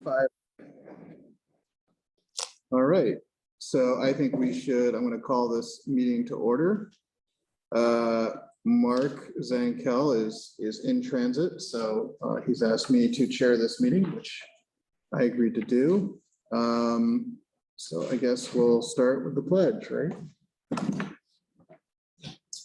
5. All right, so I think we should, I'm going to call this meeting to order. Mark Zankel is in transit, so he's asked me to chair this meeting, which I agreed to do. So I guess we'll start with the pledge, right?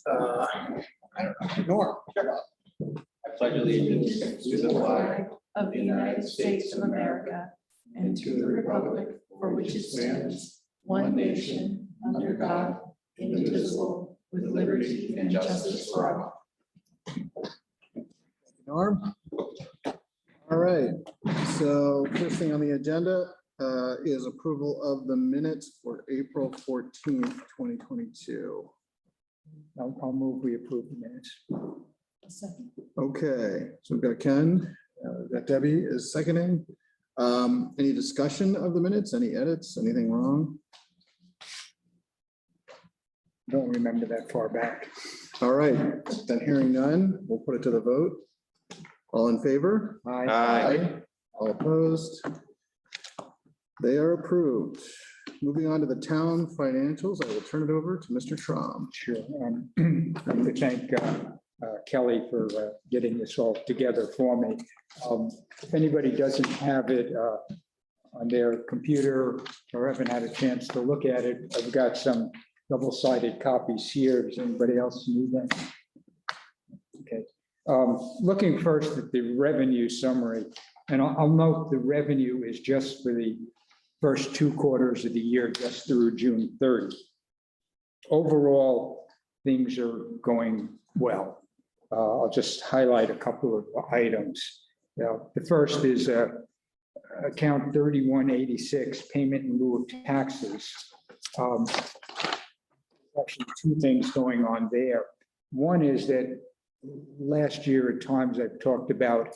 I don't know. Norm, shut up. I pledge allegiance to the flag of the United States of America and to the republic for which it stands, one nation, under God, indivisible, with liberty and justice for all. Norm? All right, so first thing on the agenda is approval of the minutes for April 14th, 2022. I'll move we approve the minutes. Okay, so we've got Ken, we've got Debbie is seconding. Any discussion of the minutes, any edits, anything wrong? Don't remember that far back. All right, then hearing none, we'll put it to the vote. All in favor? Aye. All opposed? They are approved. Moving on to the town financials, I will turn it over to Mr. Trom. Sure. I'd like to thank Kelly for getting this all together for me. If anybody doesn't have it on their computer or haven't had a chance to look at it, I've got some double-sided copies here. Does anybody else need that? Okay. Looking first at the revenue summary, and I'll note the revenue is just for the first 2 quarters of the year, just through June 30. Overall, things are going well. I'll just highlight a couple of items. The first is account 3186, payment in lieu of taxes. Actually, 2 things going on there. One is that last year at times I've talked about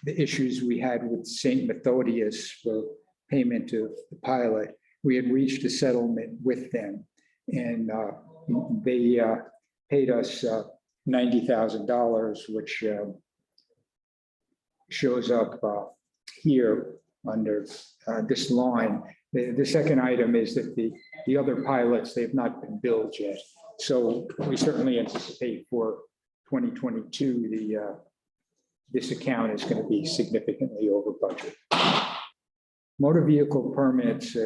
the issues we had with St. Methodius for payment of the pilot. We had reached a settlement with them, and they paid us $90,000, which shows up here under this line. The second item is that the other pilots, they have not been billed yet. So we certainly anticipate for 2022, this account is going to be significantly over budget. Motor vehicle permits,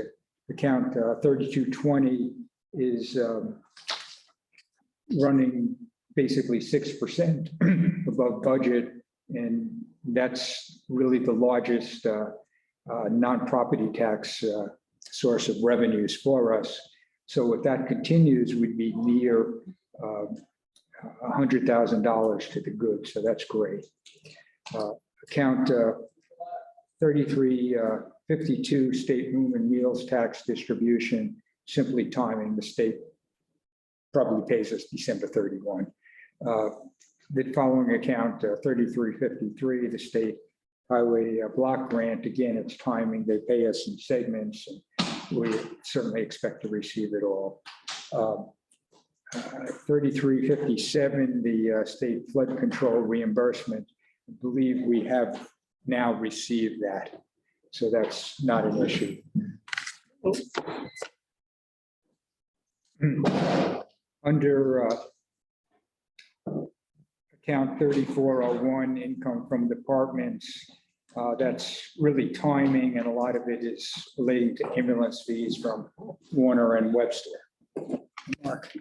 account 3220 is running basically 6% above budget, and that's really the largest non-property tax source of revenues for us. So if that continues, we'd be near $100,000 to the good, so that's great. Account 3352, state room and meals tax distribution, simply timing. The state probably pays us December 31. The following account 3353, the state highway block grant, again, it's timing. They pay us in segments, and we certainly expect to receive it all. 3357, the state flood control reimbursement. I believe we have now received that, so that's not an issue. Under account 3401, income from departments, that's really timing, and a lot of it is relating to ambulance fees from Warner and Webster. Mark.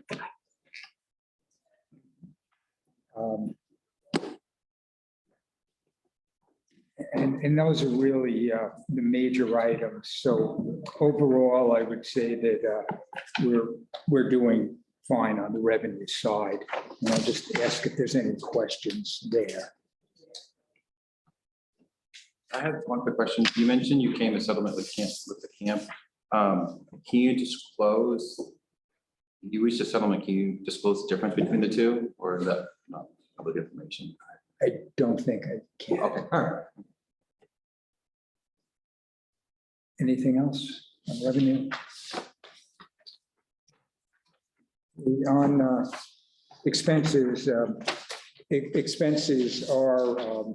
And those are really the major items. So overall, I would say that we're doing fine on the revenue side. And I'll just ask if there's any questions there. I have one quick question. You mentioned you came to settlement with the camp. Can you disclose? You reached a settlement. Can you disclose the difference between the two, or is that not public information? I don't think I can. Okay, all right. Anything else on revenue? On expenses, expenses are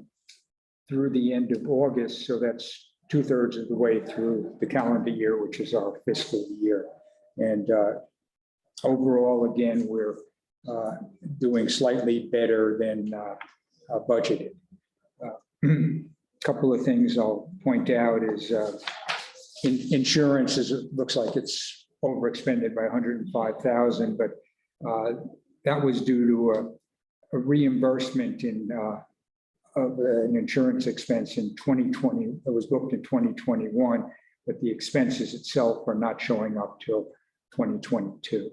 through the end of August, so that's 2/3 of the way through the calendar year, which is our fiscal year. And overall, again, we're doing slightly better than budgeted. Couple of things I'll point out is insurance looks like it's overexpended by 105,000, but that was due to a reimbursement of an insurance expense in 2020. It was booked in 2021, but the expenses itself are not showing up till 2022.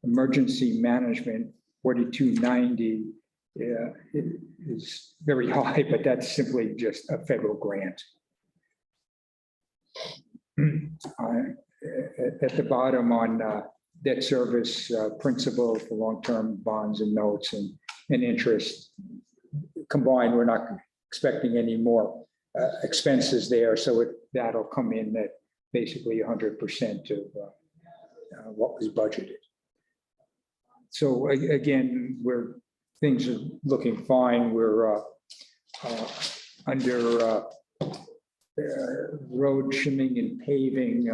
Emergency management, 4290, it is very high, but that's simply just a federal grant. At the bottom on debt service principal for long-term bonds and notes and interest combined, we're not expecting any more expenses there. So that'll come in at basically 100% of what was budgeted. So again, things are looking fine. We're under road trimming and paving.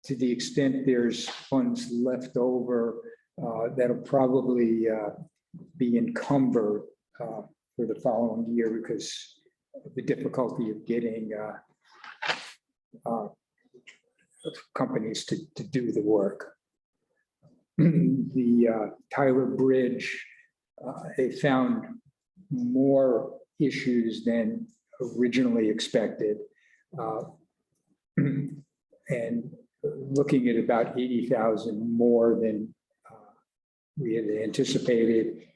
To the extent there's funds left over, that'll probably be encumbered for the following year because of the difficulty of getting companies to do the work. The Tyler Bridge, they found more issues than originally expected. And looking at about 80,000 more than we had anticipated.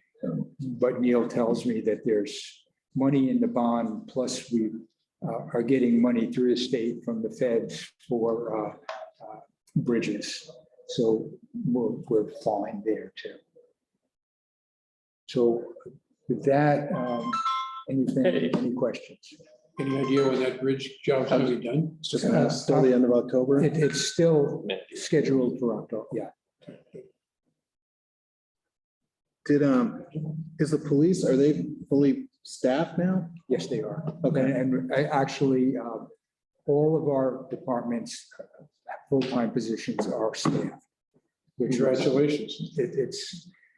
But Neil tells me that there's money in the bond, plus we are getting money through the state from the feds for bridges. So we're fine there too. So with that, any questions? Any idea when that bridge job's gonna be done? It's just still the end of October. It's still scheduled for October, yeah. Is the police, are they fully staffed now? Yes, they are. Okay. And I actually, all of our departments, full-time positions are staffed. Congratulations.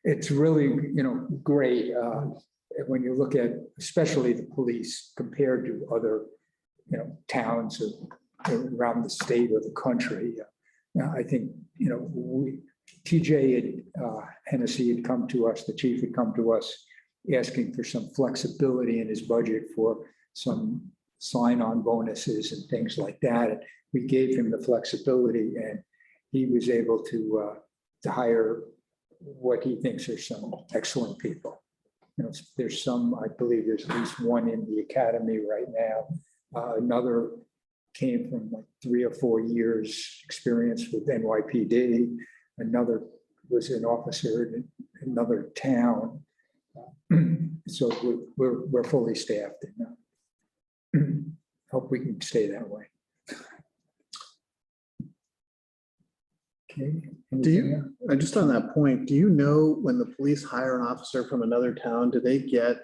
It's really, great. When you look at, especially the police compared to other, towns around the state or the country. I think, TJ Hennessy had come to us, the chief had come to us asking for some flexibility in his budget for some sign-on bonuses and things like that. And we gave him the flexibility and he was able to hire what he thinks are some excellent people. There's some, I believe there's at least one in the academy right now. Another came from like 3 or 4 years experience with NYPD. Another was an officer in another town. So we're fully staffed. And, hope we can stay that way. Okay. Do you, just on that point, do you know when the police hire an officer from another town, do they get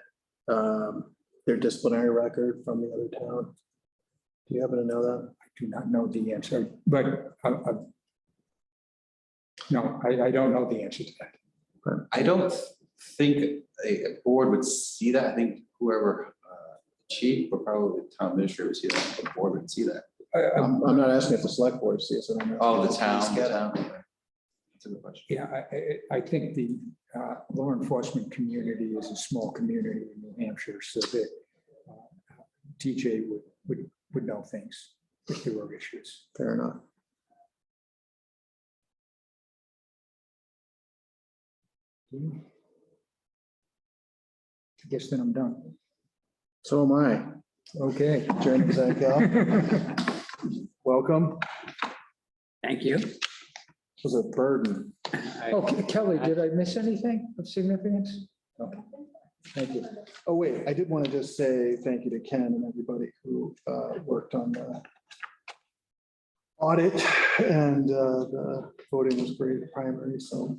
their disciplinary record from the other town? Do you happen to know that? I do not know the answer, but no, I don't know the answer to that. I don't think a board would see that. I think whoever chief or probably the town administrator would see that. The board would see that. I'm not asking if the select board sees it. I don't know. Oh, the Police town. get it. That's a good question. Yeah, I think the law enforcement community is a small community in New Hampshire, so that TJ would know things if there were issues. Fair enough. I guess then I'm done. So am I. Okay. Jeremy Zankel, welcome. Thank you. It was a burden. Okay, Kelly, did I miss anything of significance? Okay, thank you. Oh, wait, I did want to just say thank you to Ken and everybody who worked on the audit, and the voting was great, the primary, so.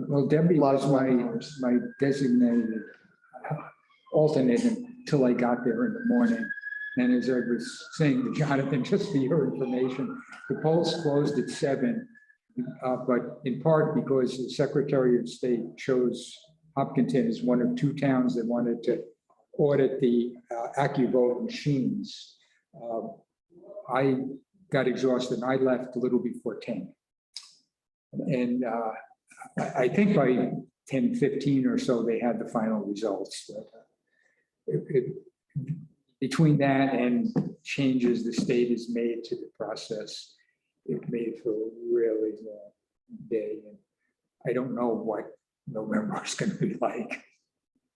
Well, Debbie Lots was of hours. my designated alternate until I got there in the morning. And as I was saying to Jonathan, just for your information, the polls closed at 7, but in part because the Secretary of State chose Hopkinton as one of 2 towns that wanted to audit the AccuVote machines. I got exhausted and I left a little before 10. And I think by 10:15 or so, they had the final results. But between that and changes the state has made to the process, it made for a really long day. And I don't know what November is going to be like.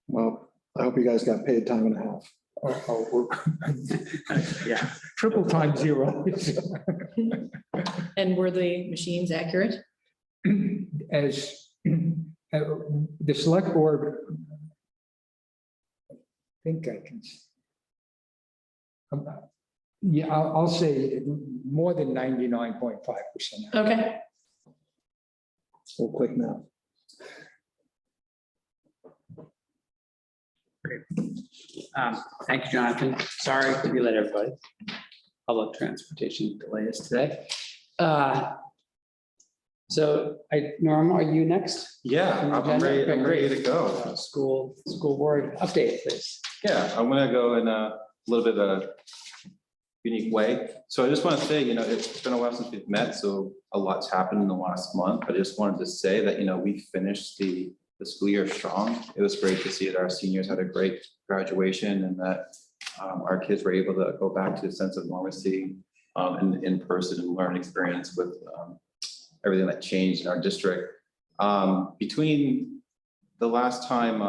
Well, I hope you guys got paid time and a half. Yeah. Triple time 0. And were the machines accurate? As the select board, I think I can. Yeah, I'll say more than 99.5%. Okay. We'll click now. Thank you, Jonathan. Sorry to be late, everybody. Public transportation delays today. So Norm, are you next? Yeah, I'm ready to go. School board update, please. Yeah, I'm gonna go in a little bit of a unique way. So I just want to say, it's been a while since we've met, so a lot's happened in the last month. But I just wanted to say that, we finished the school year strong. It was great to see that our seniors had a great graduation and that our kids were able to go back to a sense of normalcy in person and learn experience with everything that changed in our district. Between the last time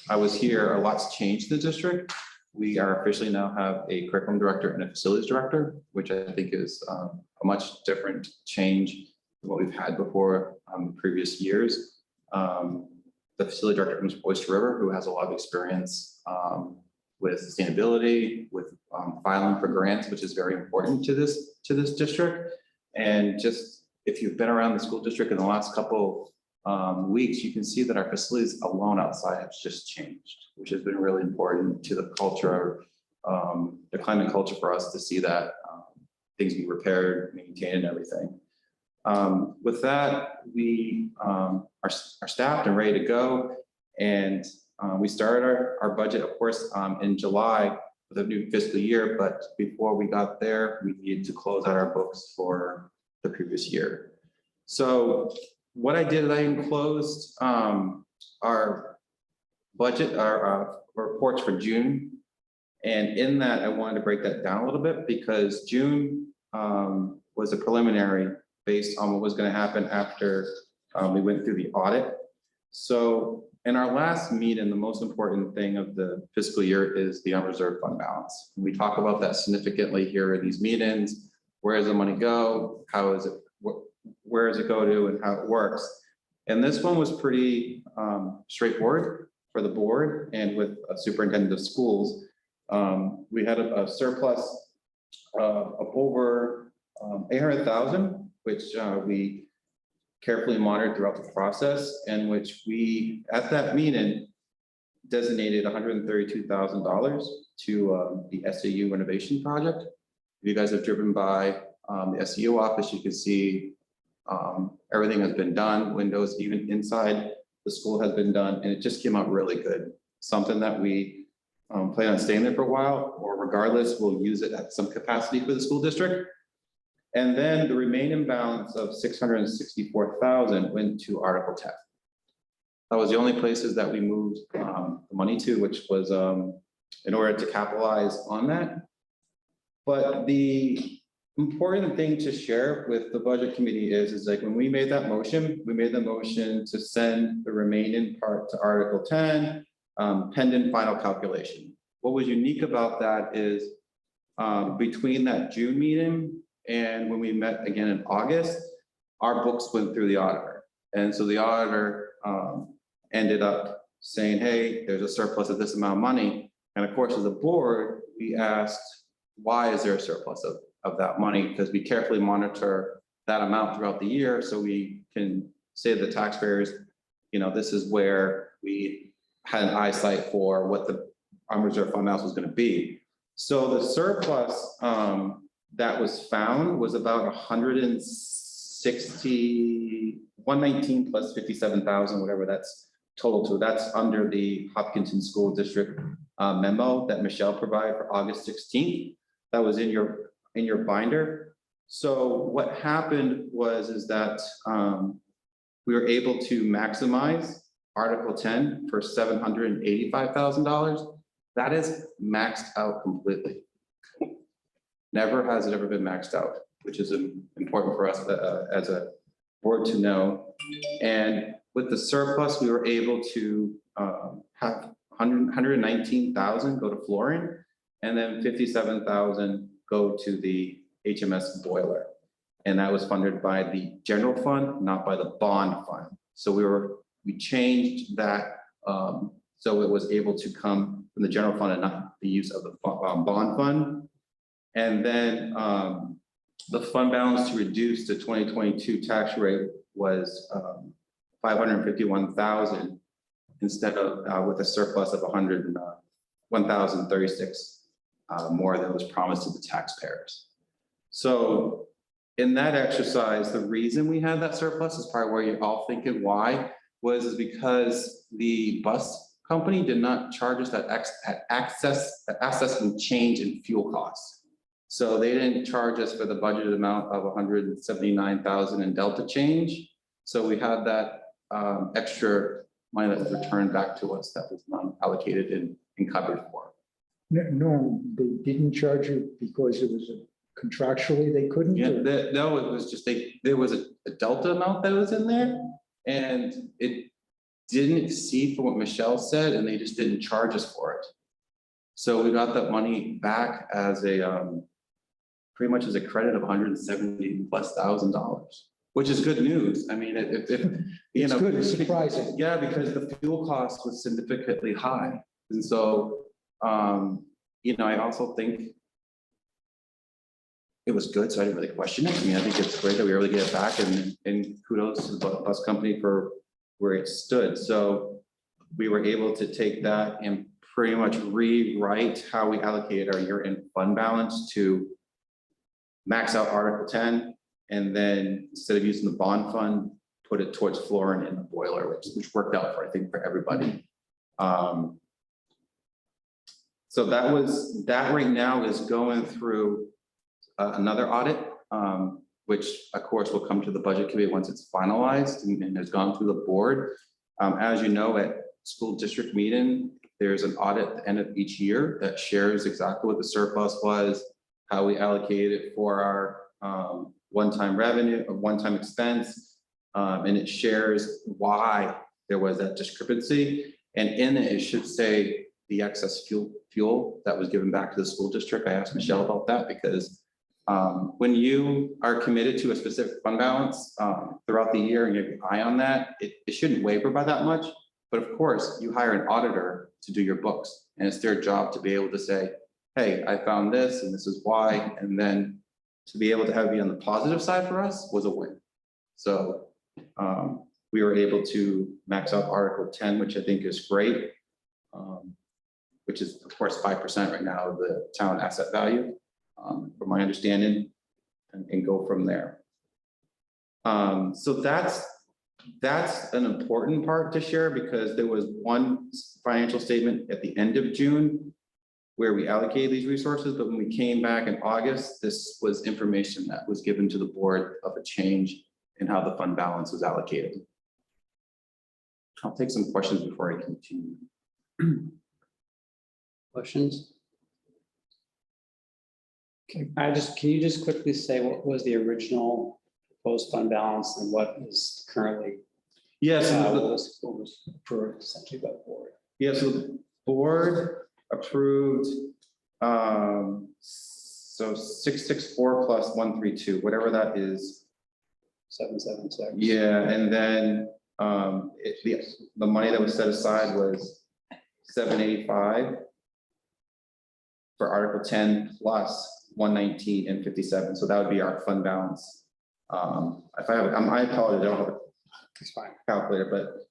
I was here, a lot's changed in the district. We are officially now have a curriculum director and a facilities director, which I think is a much different change than what we've had before previous years. The facility director comes from Oyster River, who has a lot of experience with sustainability, with filing for grants, which is very important to this district. And just if you've been around the school district in the last couple weeks, you can see that our facilities alone outside have just changed, which has been really important to the culture, the climate culture for us to see that things be repaired, maintained, and everything. With that, we are staffed and ready to go. And we started our budget, of course, in July with a new fiscal year. But before we got there, we needed to close out our books for the previous year. So what I did, I enclosed our budget, our reports for June. And in that, I wanted to break that down a little bit because June was a preliminary based on what was going to happen after we went through the audit. So in our last meeting, the most important thing of the fiscal year is the unreserved fund balance. We talk about that significantly here in these meetings. Where does the money go? How is it? Where does it go to and how it works? And this one was pretty straightforward for the board and with a superintendent of schools. We had a surplus of over 800,000, which we carefully monitored throughout the process, and which we, at that meeting, designated $132,000 to the SAU renovation project. If you guys have driven by the SAU office, you can see everything has been done. Windows, even inside the school, has been done, and it just came out really good. Something that we plan on staying there for a while, or regardless, we'll use it at some capacity for the school district. And then the remaining balance of $664,000 went to Article 10. That was the only places that we moved the money to, which was in order to capitalize on that. But the important thing to share with the budget committee is like when we made that motion, we made the motion to send the remaining part to Article 10, pending final calculation. What was unique about that is between that June meeting and when we met again in August, our books went through the auditor. And so the auditor ended up saying, hey, there's a surplus of this amount of money. And of course, as a board, we asked, why is there a surplus of that money? Because we carefully monitor that amount throughout the year so we can say to the taxpayers, this is where we had an eyesight for what the unreserved fund balance was gonna be. So the surplus, that was found was about 119 plus 57,000, whatever that's total to. That's under the Hopkinton School District memo that Michelle provided for August 16th. That was in your binder. So what happened is that we were able to maximize Article 10 for $785,000. That is maxed out completely. Never has it ever been maxed out, which is important for us as a board to know. And with the surplus, we were able to have 119,000 go to flooring, and then 57,000 go to the HMS boiler. And that was funded by the general fund, not by the bond fund. So we changed that so it was able to come from the general fund and not the use of the bond fund. And then the fund balance to reduce the 2022 tax rate was 551,000 instead of with a surplus of 1,036 more than was promised to the taxpayers. So in that exercise, the reason we had that surplus is probably where you're all thinking why is because the bus company did not charge us that access and change in fuel costs. So they didn't charge us for the budgeted amount of 179,000 in Delta change. So we had that extra money that was returned back to us that was not allocated and covered for. No, they didn't charge you because it was contractually they couldn't? Yeah, or- no, it was just there was a Delta amount that was in there and it didn't exceed for what Michelle said and they just didn't charge us for it. So we got that money back as a pretty much as a credit of $170,000+, which is good news. I mean, if you It's know, good, it's surprising. yeah, because the fuel cost was significantly high. And so, you know, I also think it was good, so I didn't really question it. I mean, I think it's great that we were able to get it back and kudos to the bus company for where it stood. So we were able to take that and pretty much rewrite how we allocated our year-end fund balance to max out Article 10, and then instead of using the bond fund, put it towards flooring in the boiler, which worked out for, I think, for everybody. So that right now is going through another audit, which of course will come to the budget committee once it's finalized and has gone through the board. As you know, at school district meeting, there's an audit at the end of each year that shares exactly what the surplus was, how we allocated it for our one-time revenue or one-time expense, and it shares why there was that discrepancy. And in it, it should say the excess fuel that was given back to the school district. I asked Michelle about that because when you are committed to a specific fund balance throughout the year and you have your eye on that, it shouldn't waver by that much. But of course, you hire an auditor to do your books, and it's their job to be able to say, hey, I found this and this is why. And then to be able to have it be on the positive side for us was a win. So we were able to max out Article 10, which I think is great, which is of course 5% right now of the town asset value, from my understanding, and go from there. So that's an important part to share because there was one financial statement at the end of June where we allocated these resources, but when we came back in August, this was information that was given to the board of a change in how the fund balance was allocated. I'll take some questions before I continue. Questions? Can you just quickly say what was the original proposed fund balance and what is currently? Yes, What was approved essentially by the board? yeah, so the board approved, so 664 plus 132, whatever that is. 776. Yeah, and then the money that was set aside was 785 for Article 10 plus 119 and 57. So that would be our fund balance. If I have, I apologize, I don't have a It's fine. calculator, but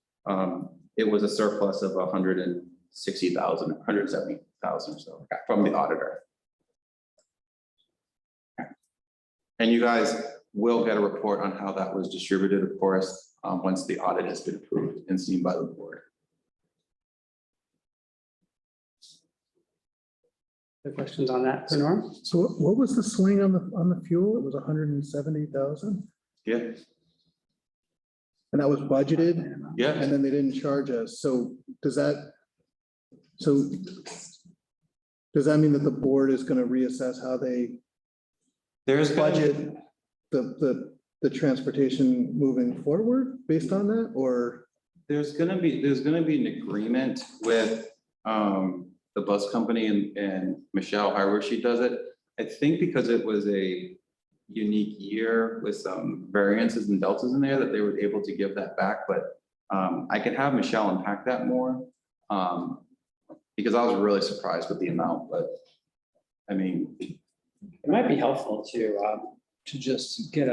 it was a surplus of 179,000 $60,000, $170,000 or so from the auditor. And you guys will get a report on how that was distributed, of course, once the audit has been approved and seen by the board. Any questions on that for Norm? So what was the swing on the fuel? It was 170,000, Yeah, and that was budgeted, yeah. and then they didn't charge us. So does that mean that the board is going to reassess how they There's budget the transportation moving forward based on that, or? There's gonna be an agreement with the bus company and Michelle, however she does it. I think because it was a unique year with some variances and deltas in there that they were able to give that back, but I can have Michelle unpack that more. Because I was really surprised with the amount, but I mean, It might be helpful to just get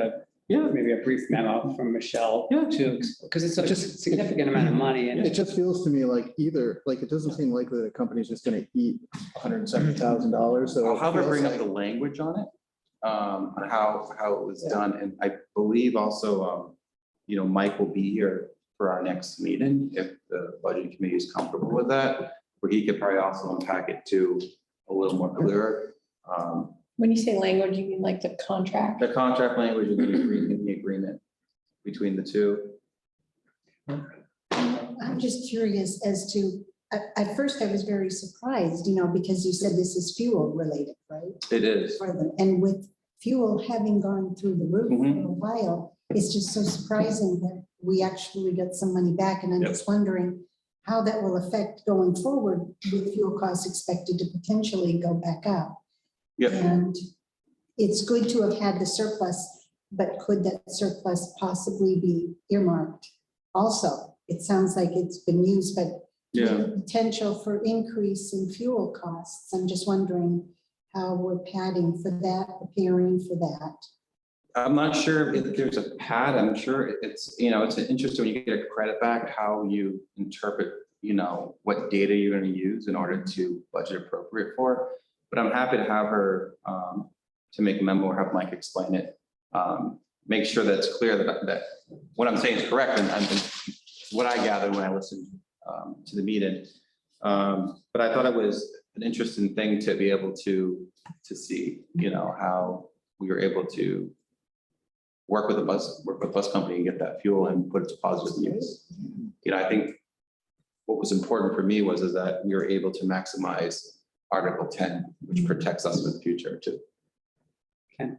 maybe a brief memo from Michelle. Because it's such a significant amount of money and It just feels to me like it doesn't seem likely that a company's just gonna eat $170,000, so. I'll have her it feels bring up like- the language on it, on how it was done, and I believe also, Mike will be here for our next meeting, if the budget committee is comfortable with that, where he could probably also unpack it too a little more clear. When you say language, you mean like the contract? The contract language and the agreement between the two. I'm just curious as to, at first I was very surprised, because you said this is fuel related, right? It is. For them, and with fuel having gone through the roof for Mhm. a while, it's just so surprising that we actually got some money back, and I'm Yep. just wondering how that will affect going forward with fuel costs expected to potentially go back up. Yep. And it's good to have had the surplus, but could that surplus possibly be earmarked also? It sounds like it's been used, but with the potential for increase in fuel costs, I'm just wondering how we're padding for that, preparing for that. I'm not sure if there's a pad. I'm sure it's interesting when you get a credit back, how you interpret, what data you're going to use in order to budget appropriate for. But I'm happy to have her to make a memo or have Mike explain it. Make sure that it's clear that what I'm saying is correct and what I gathered when I listened to the meeting. But I thought it was an interesting thing to be able to see, how we were able to work with a bus company and get that fuel and put it to positive use. I think what was important for me was that we were able to maximize Article 10, which protects us in the future too. Yeah,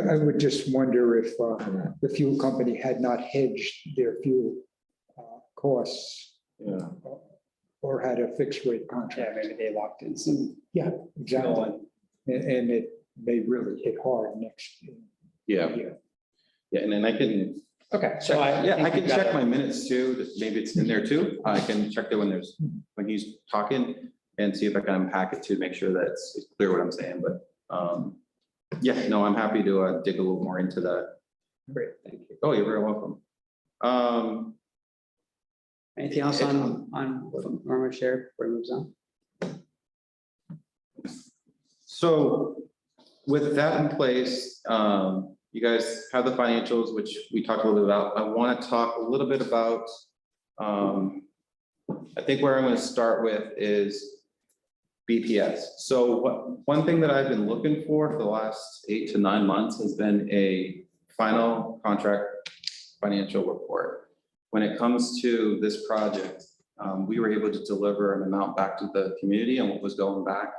I would just wonder if the fuel company had not hedged their fuel costs Yeah. or had a fixed rate yeah, contract. maybe they locked in some. Yeah, exactly. And it may really hit hard next year. Yeah, and then I can Okay, check, I think can we've got check it. my minutes too, that maybe it's in there too. I can check there when he's talking and see if I can unpack it to make sure that it's clear what I'm saying, but yeah, no, I'm happy to dig a little more into that. Great, thank you. Oh, you're very welcome. Anything else on what Norma shared before he moves on? So with that in place, you guys have the financials, which we talked a little bit about. I want to talk a little bit about, I think where I'm going to start with is BPS. So one thing that I've been looking for the last 8 to 9 months has been a final contract financial report. When it comes to this project, we were able to deliver an amount back to the community and what was going back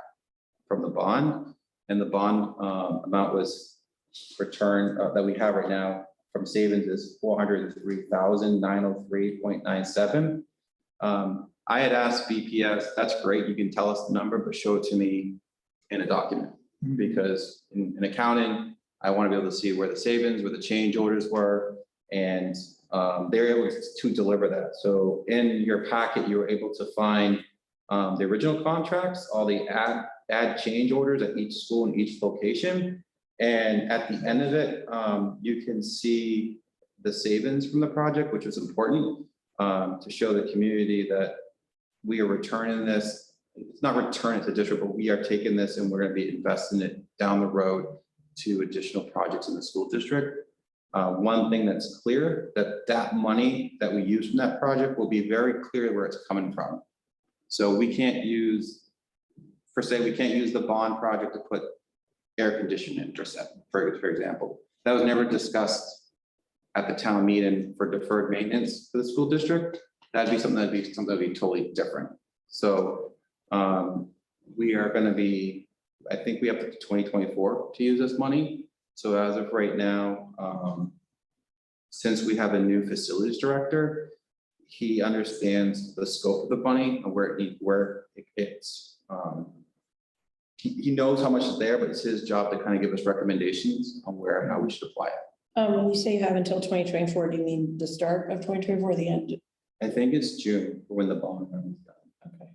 from the bond. And the bond amount was returned that we have right now from savings is $403,903.97. I had asked BPS, that's great, you can tell us the number, but show it to me in a document. Because in accounting, I want to be able to see where the savings, where the change orders were, and they're able to deliver that. So in your packet, you were able to find the original contracts, all the add change orders at each school and each location. And at the end of it, you can see the savings from the project, which was important to show the community that we are returning this, it's not returning to the district, but we are taking this and we're gonna be investing it down the road to additional projects in the school district. One thing that's clear, that money that we use from that project will be very clear where it's coming from. So we can't use, we can't use the bond project to put air conditioning for example. That was never discussed at the town meeting for deferred maintenance for the school district. That'd be something that'd be totally different. So we are gonna be, I think we have to 2024 to use this money. So as of right now, since we have a new facilities director, he understands the scope of the money and where it's. He knows how much is there, but it's his job to kind of give us recommendations on where and how we should apply it. When you say you have until 2024, do you mean the start of 2024 or the end? I think it's June when the bond runs down. Okay.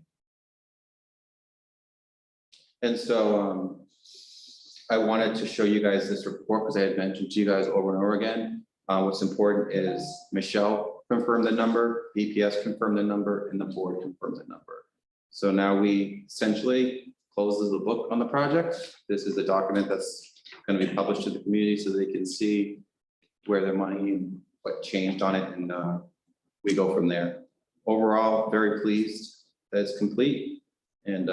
And so I wanted to show you guys this report because I had mentioned to you guys over and over again. What's important is Michelle confirmed the number, BPS confirmed the number, and the board confirmed the number. So now we essentially closes the book on the project. This is a document that's going to be published to the community so they can see where their money and what changed on it, and we go from there. Overall, very pleased that it's complete. And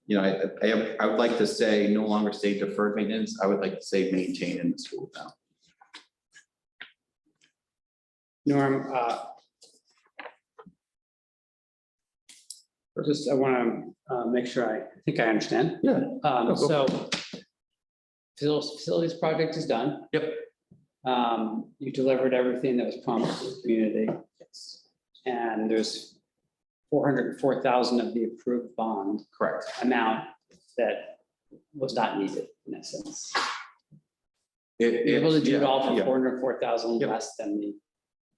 you know, I would like to say no longer say deferred maintenance. I would like to say maintain in the school now. Norm, I want to make sure I think I understand. Yeah. Go So facilities project is done. Yep. You delivered everything that was promised to the community. And there's 404,000 of the approved bond Correct. amount that was not needed in essence. You're You're able to do it all for yeah. 404,000 Yep. less than the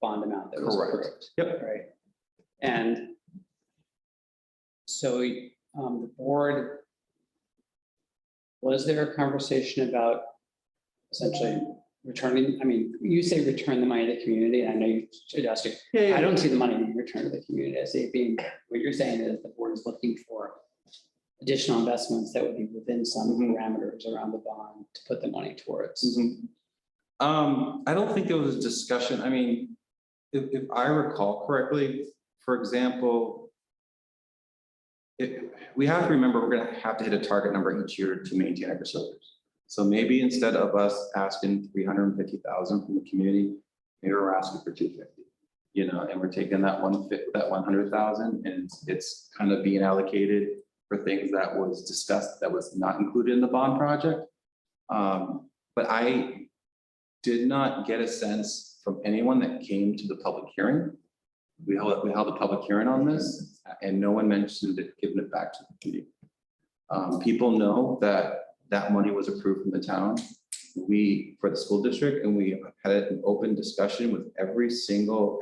bond amount that was Correct. approved. Yep. Right. And so the board, was there a conversation about essentially returning? I mean, you say return the money to the community. And I know you should ask you. I don't see the money being returned to the community. I see it being, what you're saying is the board is looking for additional investments that would be within some parameters around the bond to put the money towards. I don't think there was a discussion. I mean, if I recall correctly, for example, we have to remember we're going to have to hit a target number each year to maintain our facilities. So maybe instead of us asking 350,000 from the community, maybe we're asking for 250. You know, and we're taking that 100,000 and it's kind of being allocated for things that was discussed that was not included in the bond project. But I did not get a sense from anyone that came to the public hearing. We held a public hearing on this and no one mentioned it, giving it back to the community. People know that money was approved from the town. For the school district, and we had an open discussion with every single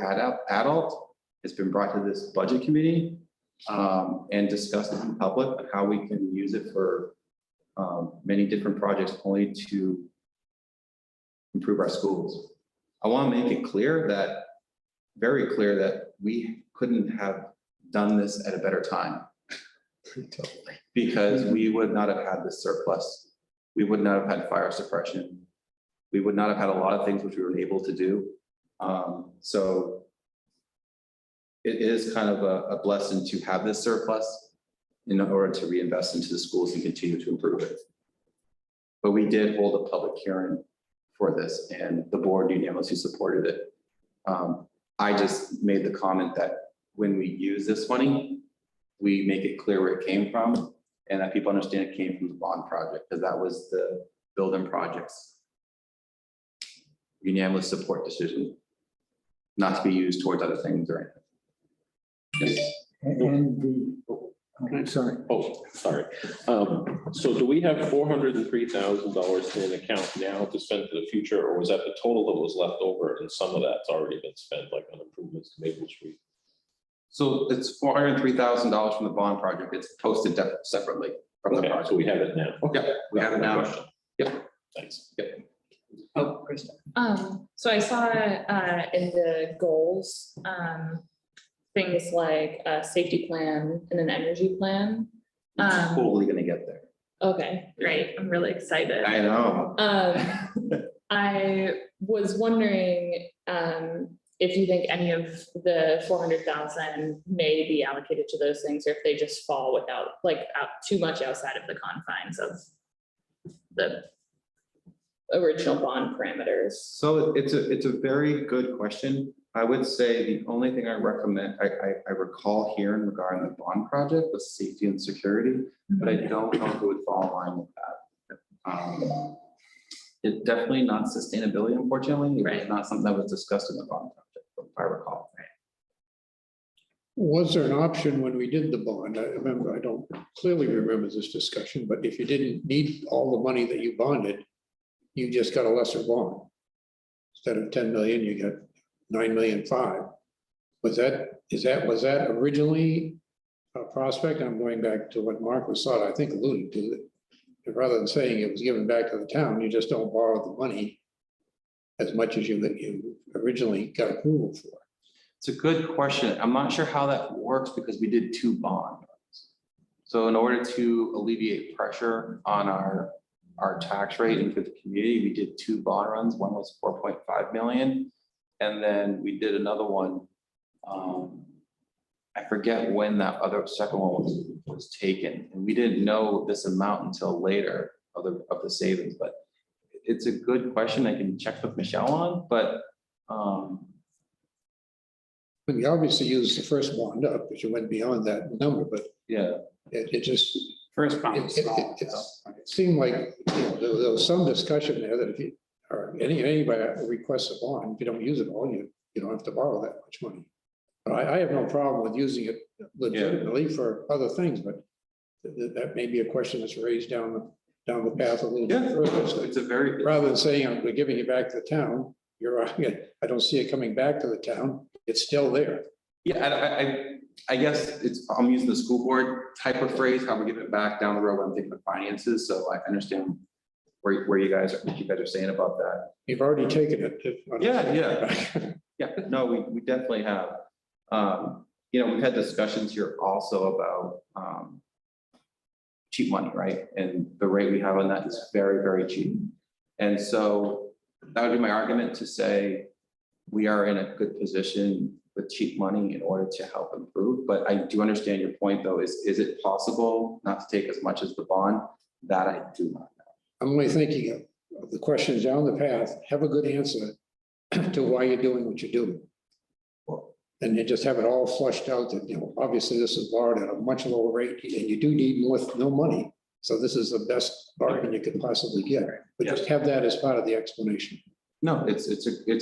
adult. It's been brought to this budget committee and discussed in public on how we can use it for many different projects only to improve our schools. I want to make it clear that, very clear that we couldn't have done this at a better time. Because we would not have had this surplus. We would not have had fire suppression. We would not have had a lot of things which we were able to do. So it is kind of a blessing to have this surplus in order to reinvest into the schools and continue to improve it. But we did hold a public hearing for this and the board unanimously supported it. I just made the comment that when we use this money, we make it clear where it came from and that people understand it came from the bond project because that was the building projects unanimous support decision, not to be used towards other things or anything. Yes. And sorry. Oh, sorry. So do we have $403,000 in an account now to spend for the future, or was that the total that was left over and some of that's already been spent, like on improvements to Maple Street? So it's $403,000 from the bond project. It's posted separately from the Okay, project. so we have it now. Yeah, we have it My now. question. Yep. Thanks. Yep. Oh, Krista. So I saw in the goals, things like a safety plan and an energy plan. Totally gonna get there. Okay, great. I'm really excited. I know. I was wondering, if you think any of the 400,000 may be allocated to those things, or if they just fall without, like, out too much outside of the confines of the original bond parameters. So it's a very good question. I would say the only thing I recommend, I recall hearing regarding the bond project was safety and security, but I don't know if it would fall in line with that. It's definitely not sustainability, unfortunately. It was not something that was discussed in the bond project, if I recall. Was there an option when we did the bond? I remember, I don't clearly remember this discussion, but if you didn't need all the money that you bonded, you just got a lesser bond. Instead of 10 million, you got 9,000,005. Was that originally a prospect? I'm going back to what Mark was I think alluding to that. Rather than saying it was given back to the town, you just don't borrow the money as much as you originally got approval for. It's a good question. I'm not sure how that works because we did 2 bond runs. So in order to alleviate pressure on our tax rate and for the community, we did 2 bond runs. One was 4.5 million. And then we did another one. I forget when that other second one was taken, and we didn't know this amount until later of the savings, but it's a good question. I can check with Michelle on, but We obviously used the first bond up, but you went beyond that number, but yeah, it just, First bond it was small. it seemed like, there was some discussion there that if you, or anybody requests a bond, if you don't use it all, you don't have to borrow that much money. But I have no problem with using it legitimately for other things, but that may be a question that's raised down the path a little bit further. So it's a very, rather than saying, we're giving it back to the town, I don't see it coming back to the town. It's still there. yeah, I guess I'm using the school board type of phrase, how we give it back down the road when I'm thinking of finances, so I understand where you guys are saying about that. You've already taken it. Yeah, no, we definitely have. We've had discussions here also about cheap money, right? And the rate we have on that is very, very cheap. And so that would be my argument to say we are in a good position with cheap money in order to help improve. But I do understand your point, though, is it possible not to take as much as the bond? That I do not know. I'm only thinking of the questions down the path, have a good answer to why you're doing what you're doing. And then just have it all flushed out that, obviously this is borrowed at a much lower rate and you do need no money. So this is the best bargain you could possibly get, but just have that as part of the explanation. No, it's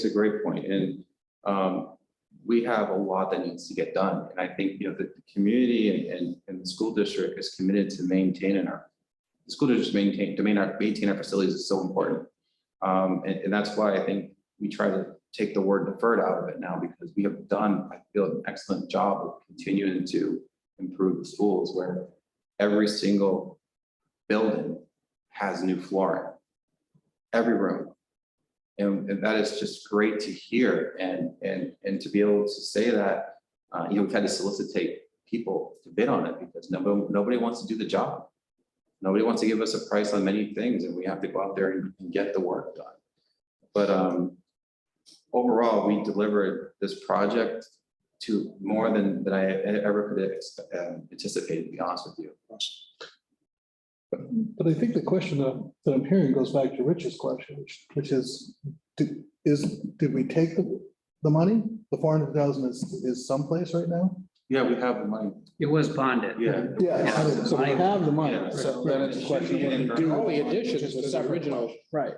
a great point. And we have a lot that needs to get done. And I think, the community and the school district is committed to maintaining the school district maintain our facilities is so important. And that's why I think we try to take the word deferred out of it now, because we have done, I feel, an excellent job of continuing to improve the schools where every single building has new flooring, every room. And that is just great to hear. And to be able to say that, we've had to solicitate people to bid on it because nobody wants to do the job. Nobody wants to give us a price on many things, and we have to go out there and get the work done. But overall, we delivered this project to more than I ever could anticipate, to be honest with you. But I think the question that I'm hearing goes back to Rich's question, which is, did we take the money? The 400,000 is someplace right now? Yeah, we have the money. It was bonded. Yeah. Yeah, I mean, so we have the money, Yeah. so then it's a question when you do. All the additions which is a to the separate original question. Right.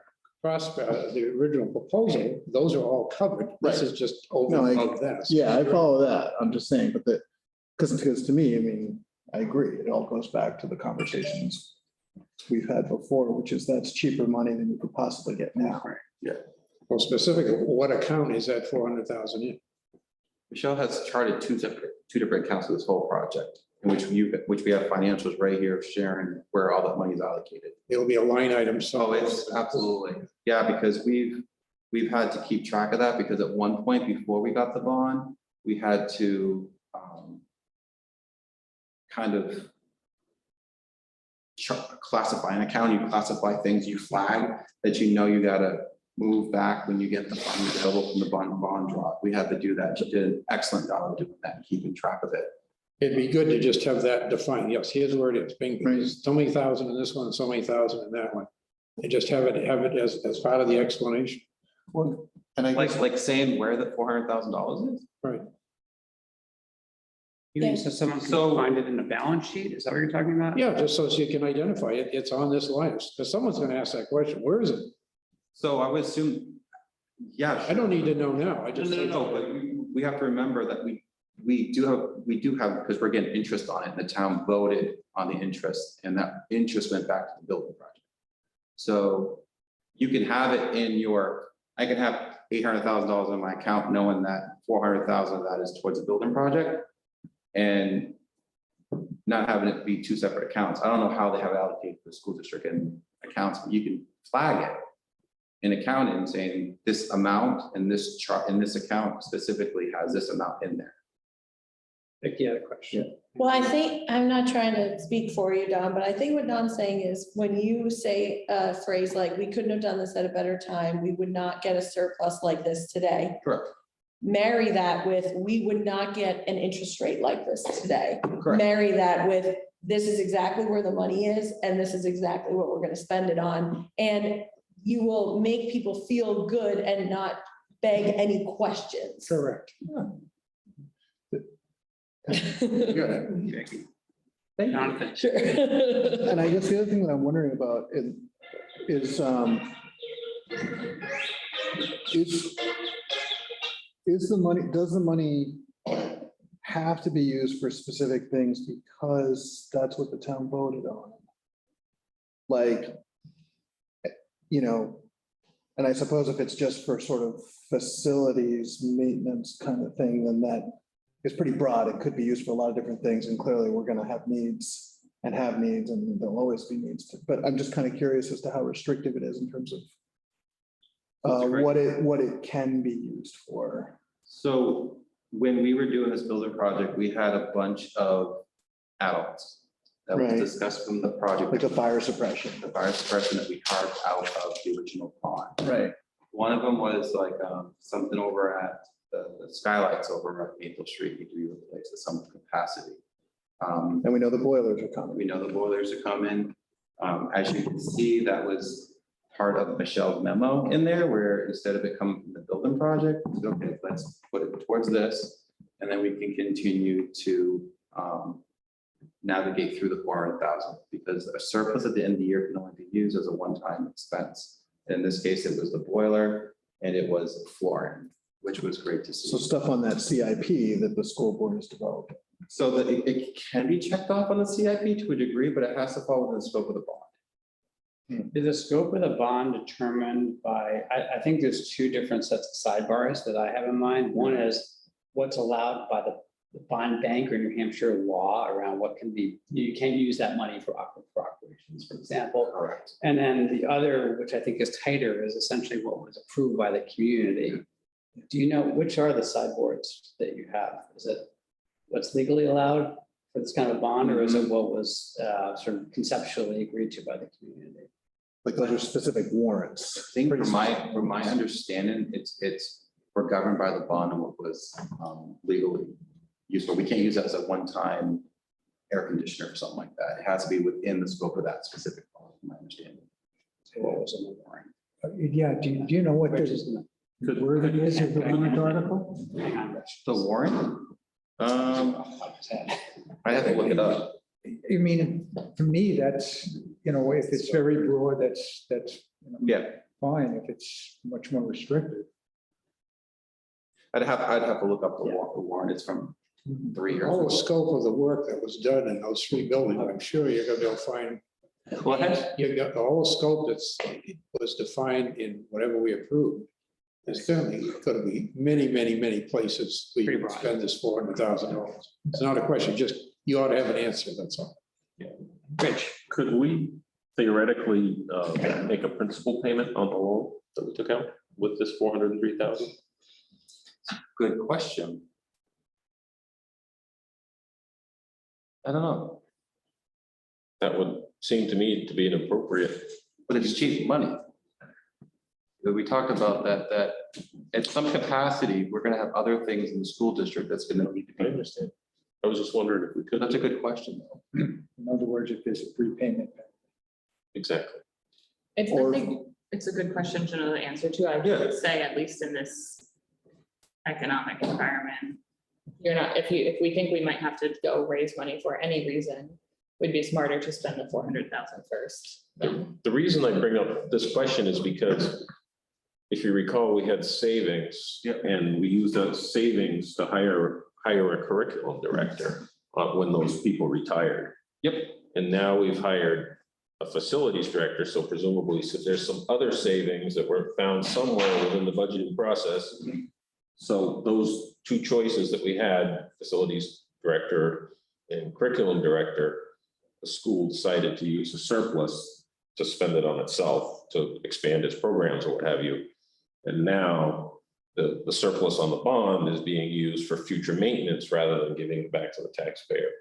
prospect, the original proposal, those are all covered. This is just over No, above that. Yeah, I follow that. I'm just saying, but because to me, I mean, I agree. It all goes back to the conversations we've had before, which is that's cheaper money than you could possibly get now. Well, specifically, what account is that 400,000 in? Michelle has charted two different accounts for this whole project, in which we have financials right here sharing where all that money is allocated. It'll be a line item. So it's absolutely, yeah, because we've had to keep track of that, because at one point before we got the bond, we had to kind of classify an account, you classify things, you flag that you know you gotta move back when you get the funds available from the bond drop. We had to do that. She did an excellent job of doing that, and keeping track of it. It'd be good to just have that defined. Yes, here's where it is. Bing, there's so many thousand in this one, so many thousand in that one. And just have it as part of the explanation. Well, and I guess, Like saying where the $400,000 is. Right. You mean so someone can So- find it in a balance sheet? Is that what you're talking about? Yeah, just so you can identify it. It's on this line. Because someone's gonna ask that question. Where is it? So I would assume, yeah. I don't need to know now. I No, just. no, no, but we have to remember that we do have, because we're getting interest on it, and the town voted on the interest, and that interest went back to the building project. So you can have it in I can have $800,000 in my account, knowing that 400,000 of that is towards a building project. And not having it be two separate accounts. I don't know how they have allocated the school district and accounts, but you can flag it in accounting saying this amount and this chart in this account specifically has this amount in there. Vicky had a question. Well, I think, I'm not trying to speak for you, Don, but I think what Don's saying is when you say a phrase like, we couldn't have done this at a better time, we would not get a surplus like this today. Correct. Marry that with, we would not get an interest rate like this today. Correct. Marry that with, this is exactly where the money is, and this is exactly what we're gonna spend it on. And you will make people feel good and not beg any questions. Correct. Jonathan, Sure. And I guess the other thing that I'm wondering about is the money, does the money have to be used for specific things because that's what the town voted on? Like, and I suppose if it's just for sort of facilities, maintenance kind of thing, then that is pretty broad. It could be used for a lot of different things, and clearly we're gonna have needs, and there'll always be needs. But I'm just kind of curious as to how restrictive it is in terms of what it can be used for. So when we were doing this building project, we had a bunch of add-ons that was Right. discussed from the project. Like the fire suppression. The fire suppression that we carved out of the original pond. Right. One of them was like something over at the skylights over at Maple Street, need to be replaced at some capacity. And we know the boilers are coming. We know the boilers are coming. As you can see, that was part of Michelle's memo in there, where instead of it coming from the building project, we said, okay, let's put it towards this. And then we can continue to navigate through the 400,000, because a surplus at the end of the year can only be used as a one-time expense. In this case, it was the boiler and it was flooring, which was great to see. So stuff on that CIP that the school board has developed. So that it can be checked off on the CIP to a degree, but it has to fall within the scope of the bond. is the scope of the bond determined by, I think there's two different sets of sidebars that I have in mind. One is what's allowed by the bond bank or New Hampshire law around what can be, you can't use that money for operations, for example. Correct. And then the other, which I think is tighter, is essentially what was approved by the community. Do you know which are the sideboards that you have? Is it what's legally allowed for this kind of bond, or is it what was sort of conceptually agreed to by the community? Like those are specific warrants. I think from my understanding, we're governed by the bond and what was legally useful. We can't use that as a one-time air conditioner or something like that. It has to be within the scope of that specific bond, from my understanding. So what was in the warrant? Yeah, do you know what Rich the is in wording is of the warrant article? the- hang on, Rich. The warrant? Off the top of his head. I have to look it up. I mean, to me, that's, if it's very broad, that's Yeah, fine. If it's much more restricted. I'd have to look up the warrant. It's from 3 years All ago. the scope of the work that was done in those three buildings, I'm sure you're gonna be able to find. Go ahead. You got the whole scope was defined in whatever we approved. There's certainly gonna be many places we Pretty can broad. spend this $400,000. It's not a question, just you ought to have an answer, that's all. Rich, Could we theoretically make a principal payment on the loan that we took out with this 403,000? Good question. I don't know, That would seem to me to be an appropriate. but it's cheap money. We talked about that at some capacity, we're gonna have other things in the school district that's gonna need to I be. understand. I was just wondering if we could. That's a good question, though. In other words, if there's a prepayment. Exactly. It's, Or- I think it's a good question to know the answer to. I Yeah. would say, at least in this economic environment, you're not, if we think we might have to go raise money for any reason, would be smarter to spend the 400,000 first. The reason I bring up this question is because if you recall, we had savings. Yep. And we used those savings to hire a curriculum director when those people retired. Yep. And now we've hired a facilities director, so presumably, so there's some other savings that were found somewhere within the budgeting process. So those two choices that we had, facilities director and curriculum director, the school decided to use a surplus to spend it on itself, to expand its programs or what have you. And now the surplus on the bond is being used for future maintenance rather than giving it back to the taxpayer.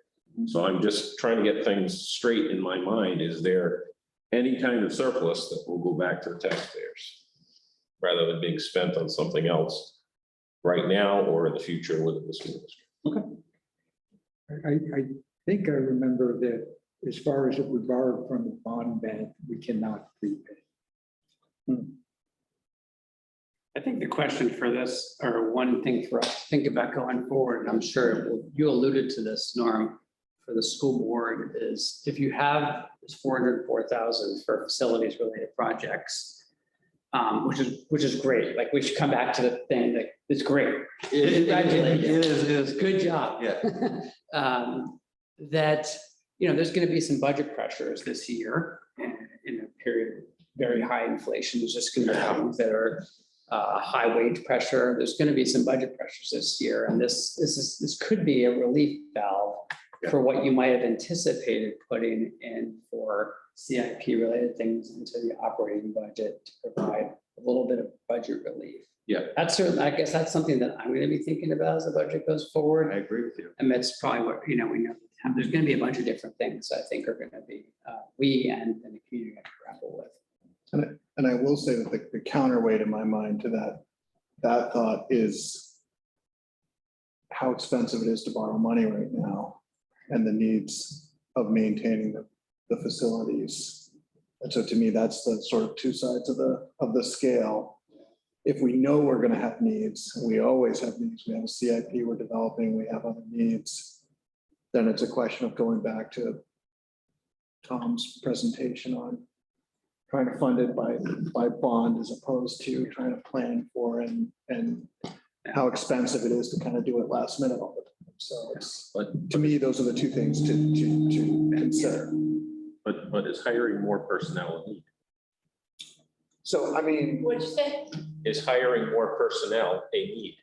So I'm just trying to get things straight in my mind. Is there any kind of surplus that will go back to the taxpayers rather than being spent on something else right now or in the future within the school district? I think I remember that as far as if we borrowed from the bond bank, we cannot prepay. I think the question for this, or one thing for us to think about going forward, and I'm sure you alluded to this, Norm, for the school board, is if you have this 404,000 for facilities related projects, which is great. Like, we should come back to the thing, like, it's great. Congratulations. It is. Good job. Yeah. That, there's going to be some budget pressures this year in a period of very high inflation. There's just going to be things that are high wage pressure. There's going to be some budget pressures this year, and this could be a relief valve for what you might have anticipated putting in for CIP related things into the operating budget to provide a little bit of budget relief. Yeah. That's certainly, I guess that's something that I'm going to be thinking about as the budget goes forward. I agree with you. And that's probably what, we know there's going to be a bunch of different things I think are going to be, we and the community have to grapple with. And I will say that the counterweight in my mind to that thought is how expensive it is to borrow money right now and the needs of maintaining the facilities. And so to me, that's the sort of two sides of the scale. If we know we're going to have needs, we always have needs. We have a CIP we're developing, we have other needs. Then it's a question of going back to Tom's presentation on trying to fund it by bond as opposed to trying to plan for and how expensive it is to kind of do it last minute all the time. So it's, to me, those are the two things to consider. But is hiring more personnel a need? So, I mean, What'd you say? Is hiring more personnel a need?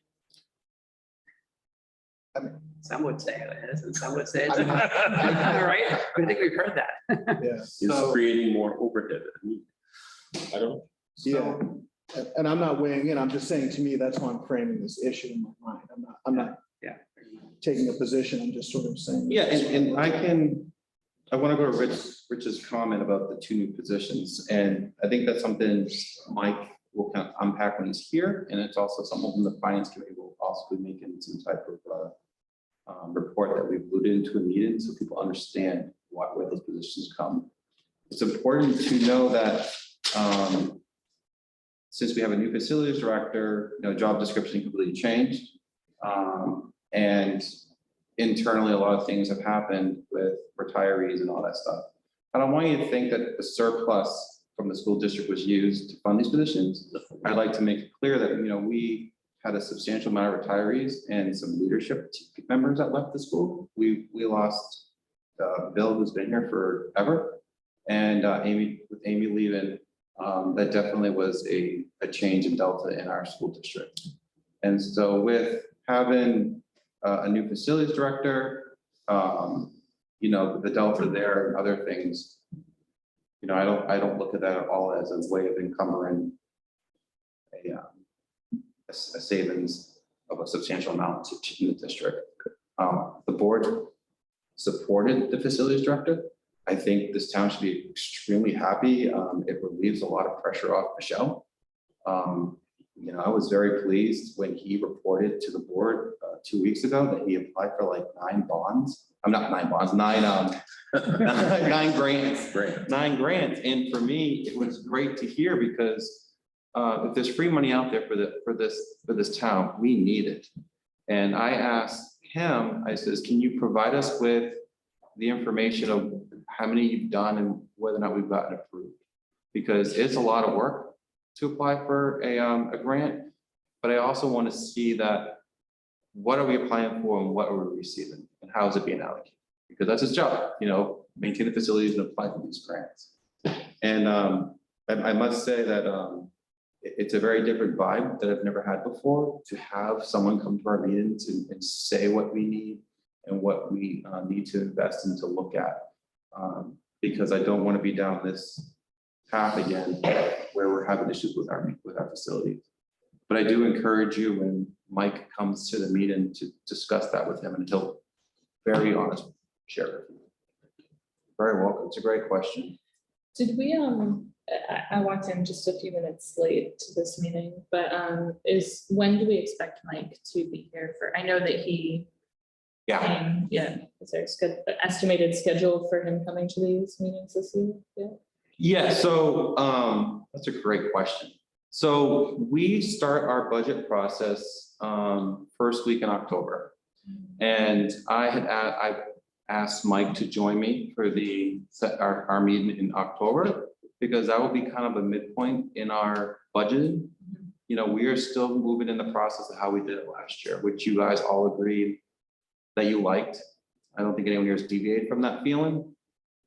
Some would say it is, and some would say it's not. All right, I think we've heard that. yeah, Is So- creating more overhead a need? I don't know. yeah. And I'm not weighing in, I'm just saying, to me, that's why I'm framing this issue in my mind. I'm not Yeah. taking a position, I'm just sort of saying. Yeah, and I want to go to Rich's comment about the two new positions, and I think that's something Mike will kind of unpack when he's here, and it's also something from the finance committee will also be making some type of report that we've alluded into a meeting, so people understand where those positions come. It's important to know that since we have a new facilities director, job description completely changed. And internally, a lot of things have happened with retirees and all that stuff. I don't want you to think that the surplus from the school district was used to fund these positions. I'd like to make it clear that, we had a substantial amount of retirees and some leadership members that left the school. We lost Bill, who's been here forever, and with Amy leaving, that definitely was a change in delta in our school district. And so with having a new facilities director, the delta there and other things, I don't look at that at all as a way of encumbering a savings of a substantial amount in the district. The board supported the facilities director. I think this town should be extremely happy. It relieves a lot of pressure off Michelle. You know, I was very pleased when he reported to the board 2 weeks ago that he applied for like 9 bonds. I'm not 9 bonds, 9 9 grants. Great. 9 grants. And for me, it was great to hear because if there's free money out there for this town, we need it. And I asked him, I says, can you provide us with the information of how many you've done and whether or not we've gotten approved? Because it's a lot of work to apply for a grant, but I also want to see that what are we applying for and what are we receiving and how is it being allocated? Because that's his job, you know, maintain the facilities and apply for these grants. And I must say that it's a very different vibe that I've never had before, to have someone come to our meetings and say what we need and what we need to invest in to look at. Because I don't want to be down this path again where we're having issues with our facilities. But I do encourage you when Mike comes to the meeting to discuss that with him, and he'll very honest share with you. Very welcome. It's a great question. Did we, I walked in just a few minutes late to this meeting, but when do we expect Mike to be here for? I know that he Yeah. came, yeah, is there an estimated schedule for him coming to these meetings this year? Yeah. Yeah, so that's a great question. So we start our budget process first week in October. And I asked Mike to join me for our meeting in October, because that will be kind of a midpoint in our budget. You know, we are still moving in the process of how we did it last year, which you guys all agreed that you liked. I don't think anyone here has deviated from that feeling.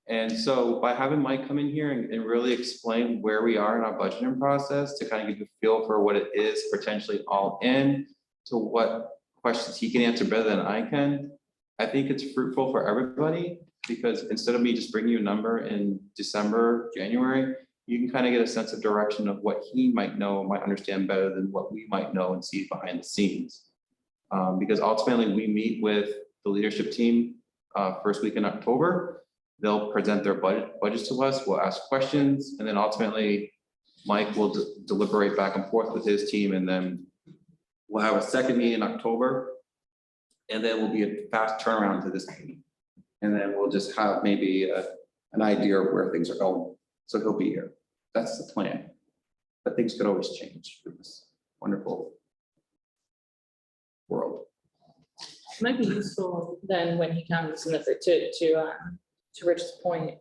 And so by having Mike come in here and really explain where we are in our budgeting process, to kind of give you a feel for what it is potentially all in, to what questions he can answer better than I can, I think it's fruitful for everybody, because instead of me just bringing you a number in December, January, you can kind of get a sense of direction of what he might know, might understand better than what we might know and see behind the scenes. Because ultimately we meet with the leadership team first week in October. They'll present their budgets to us, we'll ask questions, and then ultimately Mike will deliberate back and forth with his team, and then we'll have a second meeting in October, and then we'll be a fast turnaround to this meeting. And then we'll just have maybe an idea of where things are going. So he'll be here. That's the plan. But things could always change with this wonderful world. It might be useful then when he comes and to Rich's point.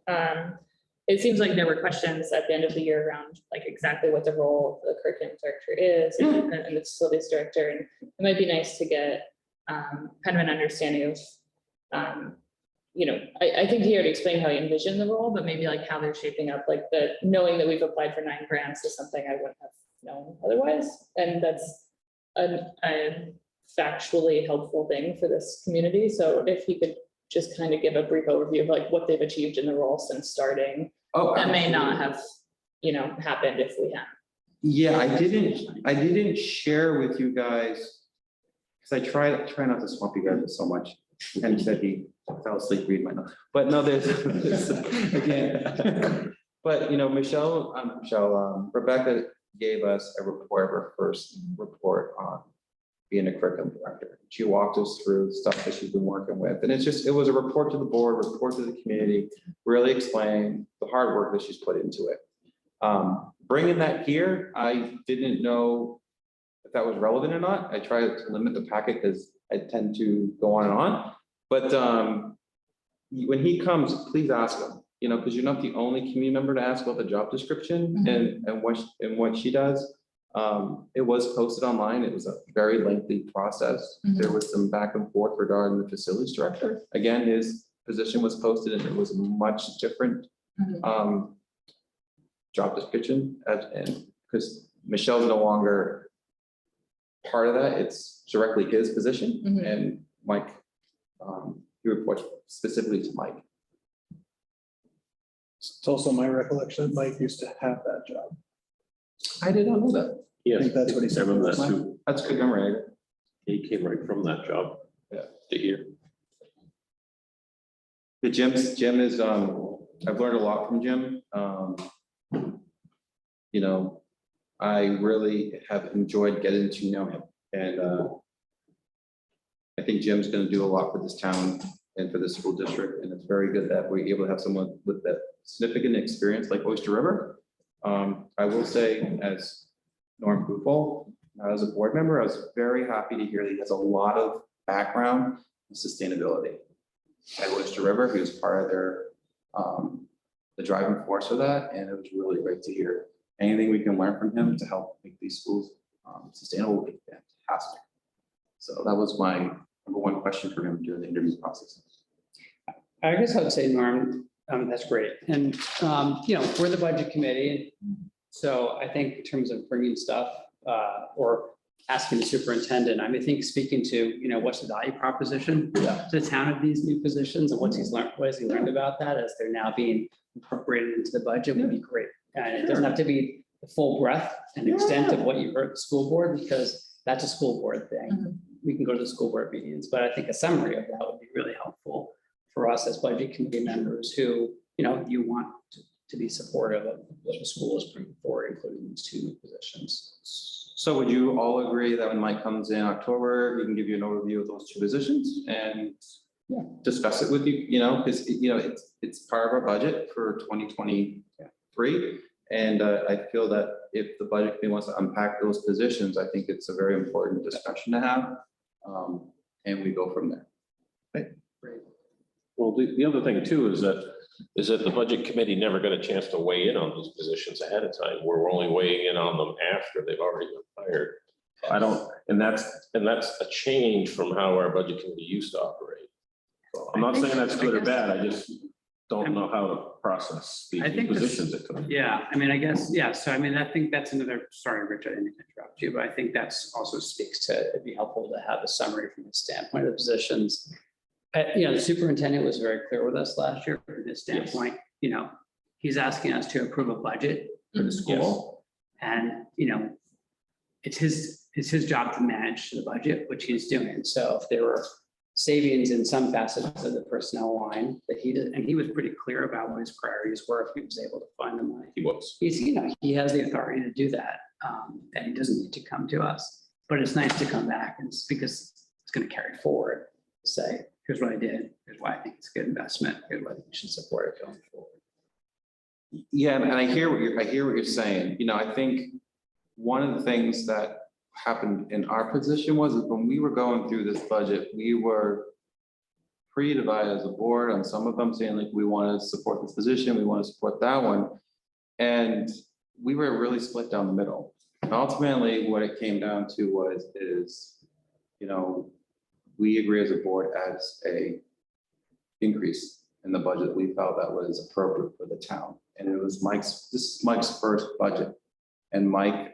It seems like there were questions at the end of the year around like exactly what the role of the curriculum director is and the facilities director. And it might be nice to get kind of an understanding of, you know, I think he already explained how he envisioned the role, but maybe like how they're shaping up, like knowing that we've applied for 9 grants is something I wouldn't have known otherwise. And that's a factually helpful thing for this community. So if he could just kind of give a brief overview of like what they've achieved in the role since starting. Oh, that may not have, you know, happened if we had. Yeah, I didn't share with you guys, because I try not to swamp you guys with so much. And he said he fell asleep reading my notes. But no, there's again. But you know, Rebecca gave us a report, her first report on being a curriculum director. She walked us through stuff that she's been working with. And it was a report to the board, report to the community, really explain the hard work that she's put into it. Bringing that here, I didn't know if that was relevant or not. I tried to limit the packet because I tend to go on and on. But when he comes, please ask him, you know, because you're not the only community member to ask about the job description and what she does. It was posted online. It was a very lengthy process. There was some back and forth regarding the facilities director. Again, his position was posted and it was much different job description, and because Michelle's no longer part of that, it's directly his position, and Mike, he reports specifically to Mike. It's also my recollection that Mike used to have that job. I did not know that. Yes, think that's what he said. I remember that too. That's good memory. He came right from that job. Yeah. To here. The Jim is, I've learned a lot from Jim. You know, I really have enjoyed getting to know him, and I think Jim's gonna do a lot for this town and for the school district, and it's very good that we're able to have someone with that significant experience like Oyster River. I will say, as Norm Poofall, as a board member, I was very happy to hear that he has a lot of background in sustainability. At Oyster River, he was part of their, the driving force of that, and it was really great to hear. Anything we can learn from him to help make these schools sustainable would be fantastic. So that was my number one question for him during the interview process. I guess I would say, Norm, that's great. And, you know, we're the budget committee. So I think in terms of bringing stuff or asking the superintendent, I think speaking to, you know, what's the value proposition to the town of these new positions and what has he learned about that as they're now being incorporated into the budget would be great. And it doesn't have to be the full breadth and extent of what you heard at the school board, because that's a school board thing. We can go to the school board meetings, but I think a summary of that would be really helpful for us as budget committee members who, you know, you want to be supportive of what the school is bringing forward, including these two new positions. So would you all agree that when Mike comes in October, he can give you an overview of those two positions and discuss it with you, you know, because, you know, it's part of our budget for 2023. And I feel that if the budget committee wants to unpack those positions, I think it's a very important discussion to have. And we go from there. Well, the other thing too is that the budget committee never got a chance to weigh in on those positions ahead of time. We're only weighing in on them after they've already been hired. And that's a change from how our budget committee used to operate. So I'm not saying that's good or bad. I just don't know how to process the positions that come in. Yeah, I mean, I guess, yeah. So I mean, I think that's another, sorry, Rich, I didn't mean to interrupt you, but I think that's also speaks to, it'd be helpful to have a summary from the standpoint of the positions. You know, the superintendent was very clear with us last year from his standpoint, you know, he's asking us to approve a budget for the school. And, you know, it's his job to manage the budget, which he's doing. So if there were savings in some facets of the personnel line that he did, and he was pretty clear about what his priorities were if he was able to find the money. He was. He's, you know, he has the authority to do that, and he doesn't need to come to us. But it's nice to come back and because it's going to carry forward, say, here's what I did, here's why I think it's a good investment, here's why I think we should support it going forward. Yeah, and I hear what you're saying. You know, I think one of the things that happened in our position was that when we were going through this budget, we were pretty divided as a board on some of them saying like, we want to support this position, we want to support that one. And we were really split down the middle. And ultimately, what it came down to is, you know, we agree as a board as a increase in the budget that we felt that was appropriate for the town. And it was this is Mike's first budget. And Mike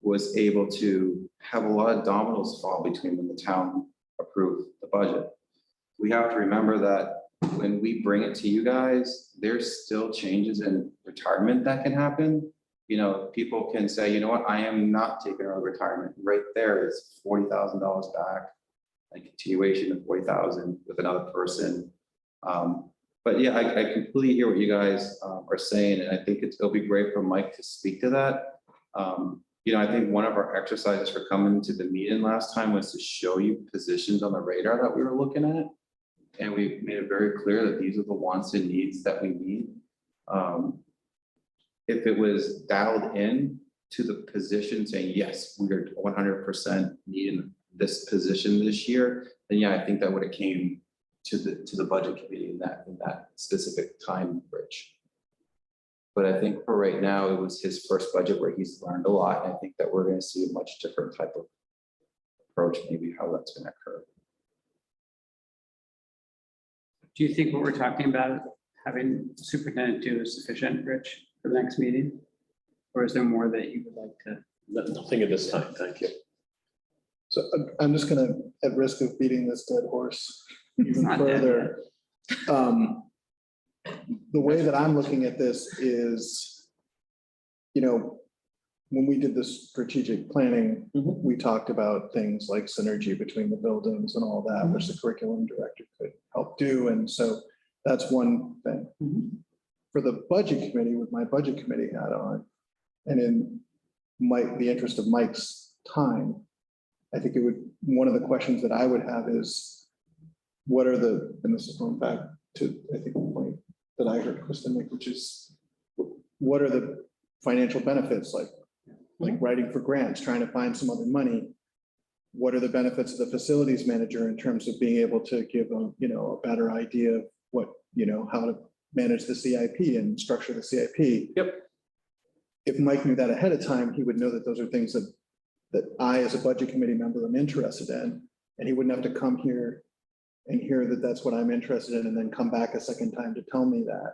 was able to have a lot of dominoes fall between when the town approved the budget. We have to remember that when we bring it to you guys, there's still changes in retirement that can happen. You know, people can say, you know what, I am not taking early retirement. Right there is $40,000 back, a continuation of $40,000 with another person. But yeah, I completely hear what you guys are saying, and I think it'll be great for Mike to speak to that. You know, I think one of our exercises for coming to the meeting last time was to show you positions on the radar that we were looking at. And we made it very clear that these are the wants and needs that we need. If it was dialed in to the position saying, yes, we're 100% needing this position this year, then yeah, I think that would have came to the budget committee in that specific time, Rich. But I think for right now, it was his first budget where he's learned a lot. And I think that we're going to see a much different type of approach, maybe how that's going to occur. Do you think what we're talking about, having the superintendent do is sufficient, Rich, for the next meeting? Or is there more that you would like to? Nothing at this time, thank you. So I'm just gonna, at risk of beating this dead horse It's even not dead further. The way that I'm looking at this is, you know, when we did the strategic planning, Mhm. we talked about things like synergy between the buildings and all that, which the curriculum director could help do. And so that's one thing. For the budget committee, with my budget committee hat on, and in the interest of Mike's time, I think one of the questions that I would have is, what are and this is going back to, I think, the point that I heard Kristen make, which is, what are the financial benefits, like writing for grants, trying to find some other money? What are the benefits of the facilities manager in terms of being able to give them, a better idea of what, how to manage the CIP and structure the CIP? Yep. If Mike knew that ahead of time, he would know that those are things that I, as a budget committee member, am interested in, and he wouldn't have to come here and hear that that's what I'm interested in, and then come back a second time to tell me that.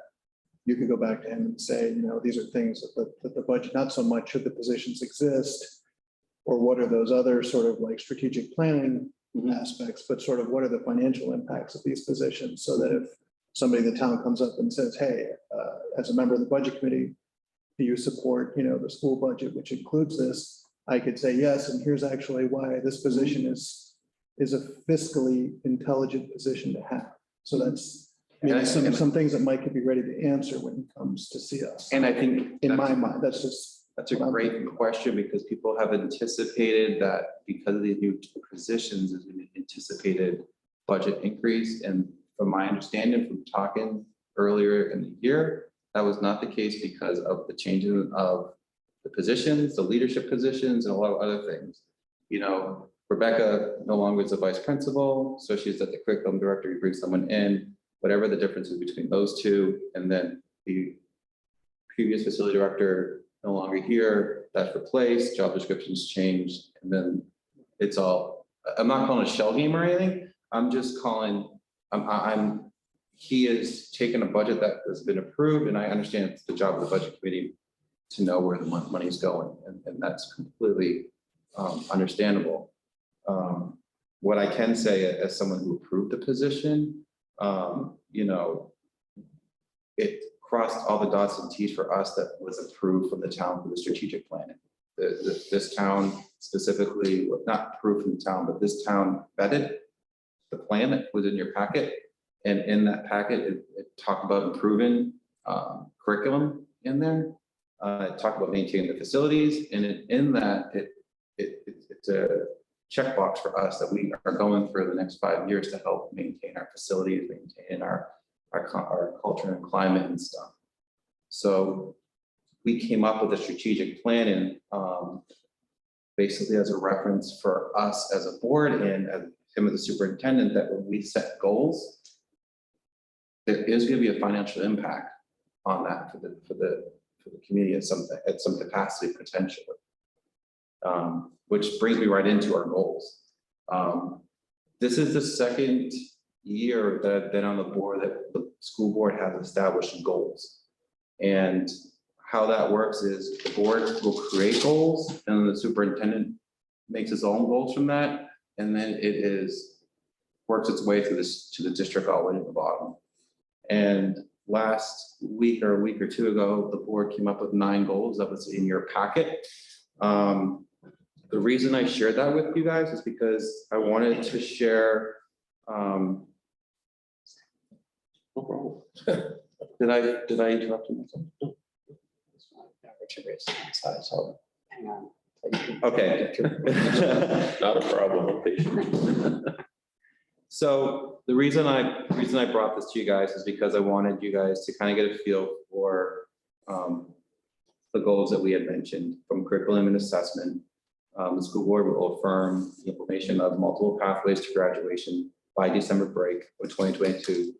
You could go back to him and say, these are things that the budget, not so much should the positions exist, or what are those other sort of like strategic planning aspects, but sort of what are the financial impacts of these positions, so that if somebody in the town comes up and says, hey, as a member of the budget committee, do you support, the school budget, which includes this? I could say yes, and here's actually why this position is a fiscally intelligent position to have. So that's maybe some things that Mike could be ready to answer when he comes to see us. And I think In my mind, that's a great question, because people have anticipated that because of these new positions, there's an anticipated budget increase. And from my understanding from talking earlier in the year, that was not the case because of the changing of the positions, the leadership positions, and a lot of other things. Rebecca no longer is a vice principal, so she's at the curriculum director. You bring someone in, whatever the difference is between those two, and then the previous facility director no longer here, that's replaced, job descriptions changed, and then it's all, I'm not calling it a shell game or anything. I'm just calling, he has taken a budget that has been approved, and I understand it's the job of the budget committee to know where the money is going, and that's completely understandable. What I can say as someone who approved the position, it crossed all the dots and T's for us that was approved from the town for the strategic planning. This town specifically, not approved from the town, but this town vetted the plan that was in your packet. And in that packet, it talked about improving curriculum in there. It talked about maintaining the facilities, and in that, it's a checkbox for us that we are going for the next 5 years to help maintain our facilities, maintain our culture and climate and stuff. So we came up with a strategic plan, and basically as a reference for us as a board and as him as the superintendent, that when we set goals, there is going to be a financial impact on that for the community at some capacity potentially. Which brings me right into our goals. This is the second year that I've been on the board that the school board has established goals. And how that works is the board will create goals, and the superintendent makes his own goals from that. And then works its way through this to the district all the way to the bottom. And last week or a week or two ago, the board came up with 9 goals that was in your packet. The reason I shared that with you guys is because I wanted to share. No problem. Did I interrupt you? Richard raised his hand, so hang on. Okay. Not a problem, I'm patient. So the reason I brought this to you guys is because I wanted you guys to kind of get a feel for the goals that we had mentioned from curriculum and assessment. The school board will affirm the implementation of multiple pathways to graduation by December break of 2022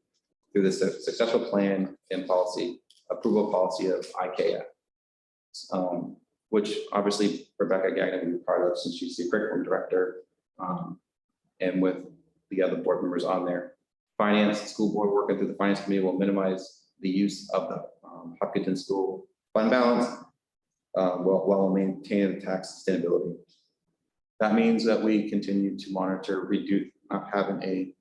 through the successful plan and approval policy of IKF. Which obviously Rebecca Gagnon will be part of since she's the curriculum director, and with the other board members on there. Finance, school board working through the finance committee will minimize the use of the Hopkinton school fund balance while maintaining the tax sustainability. That means that we continue to monitor, reduce, not having a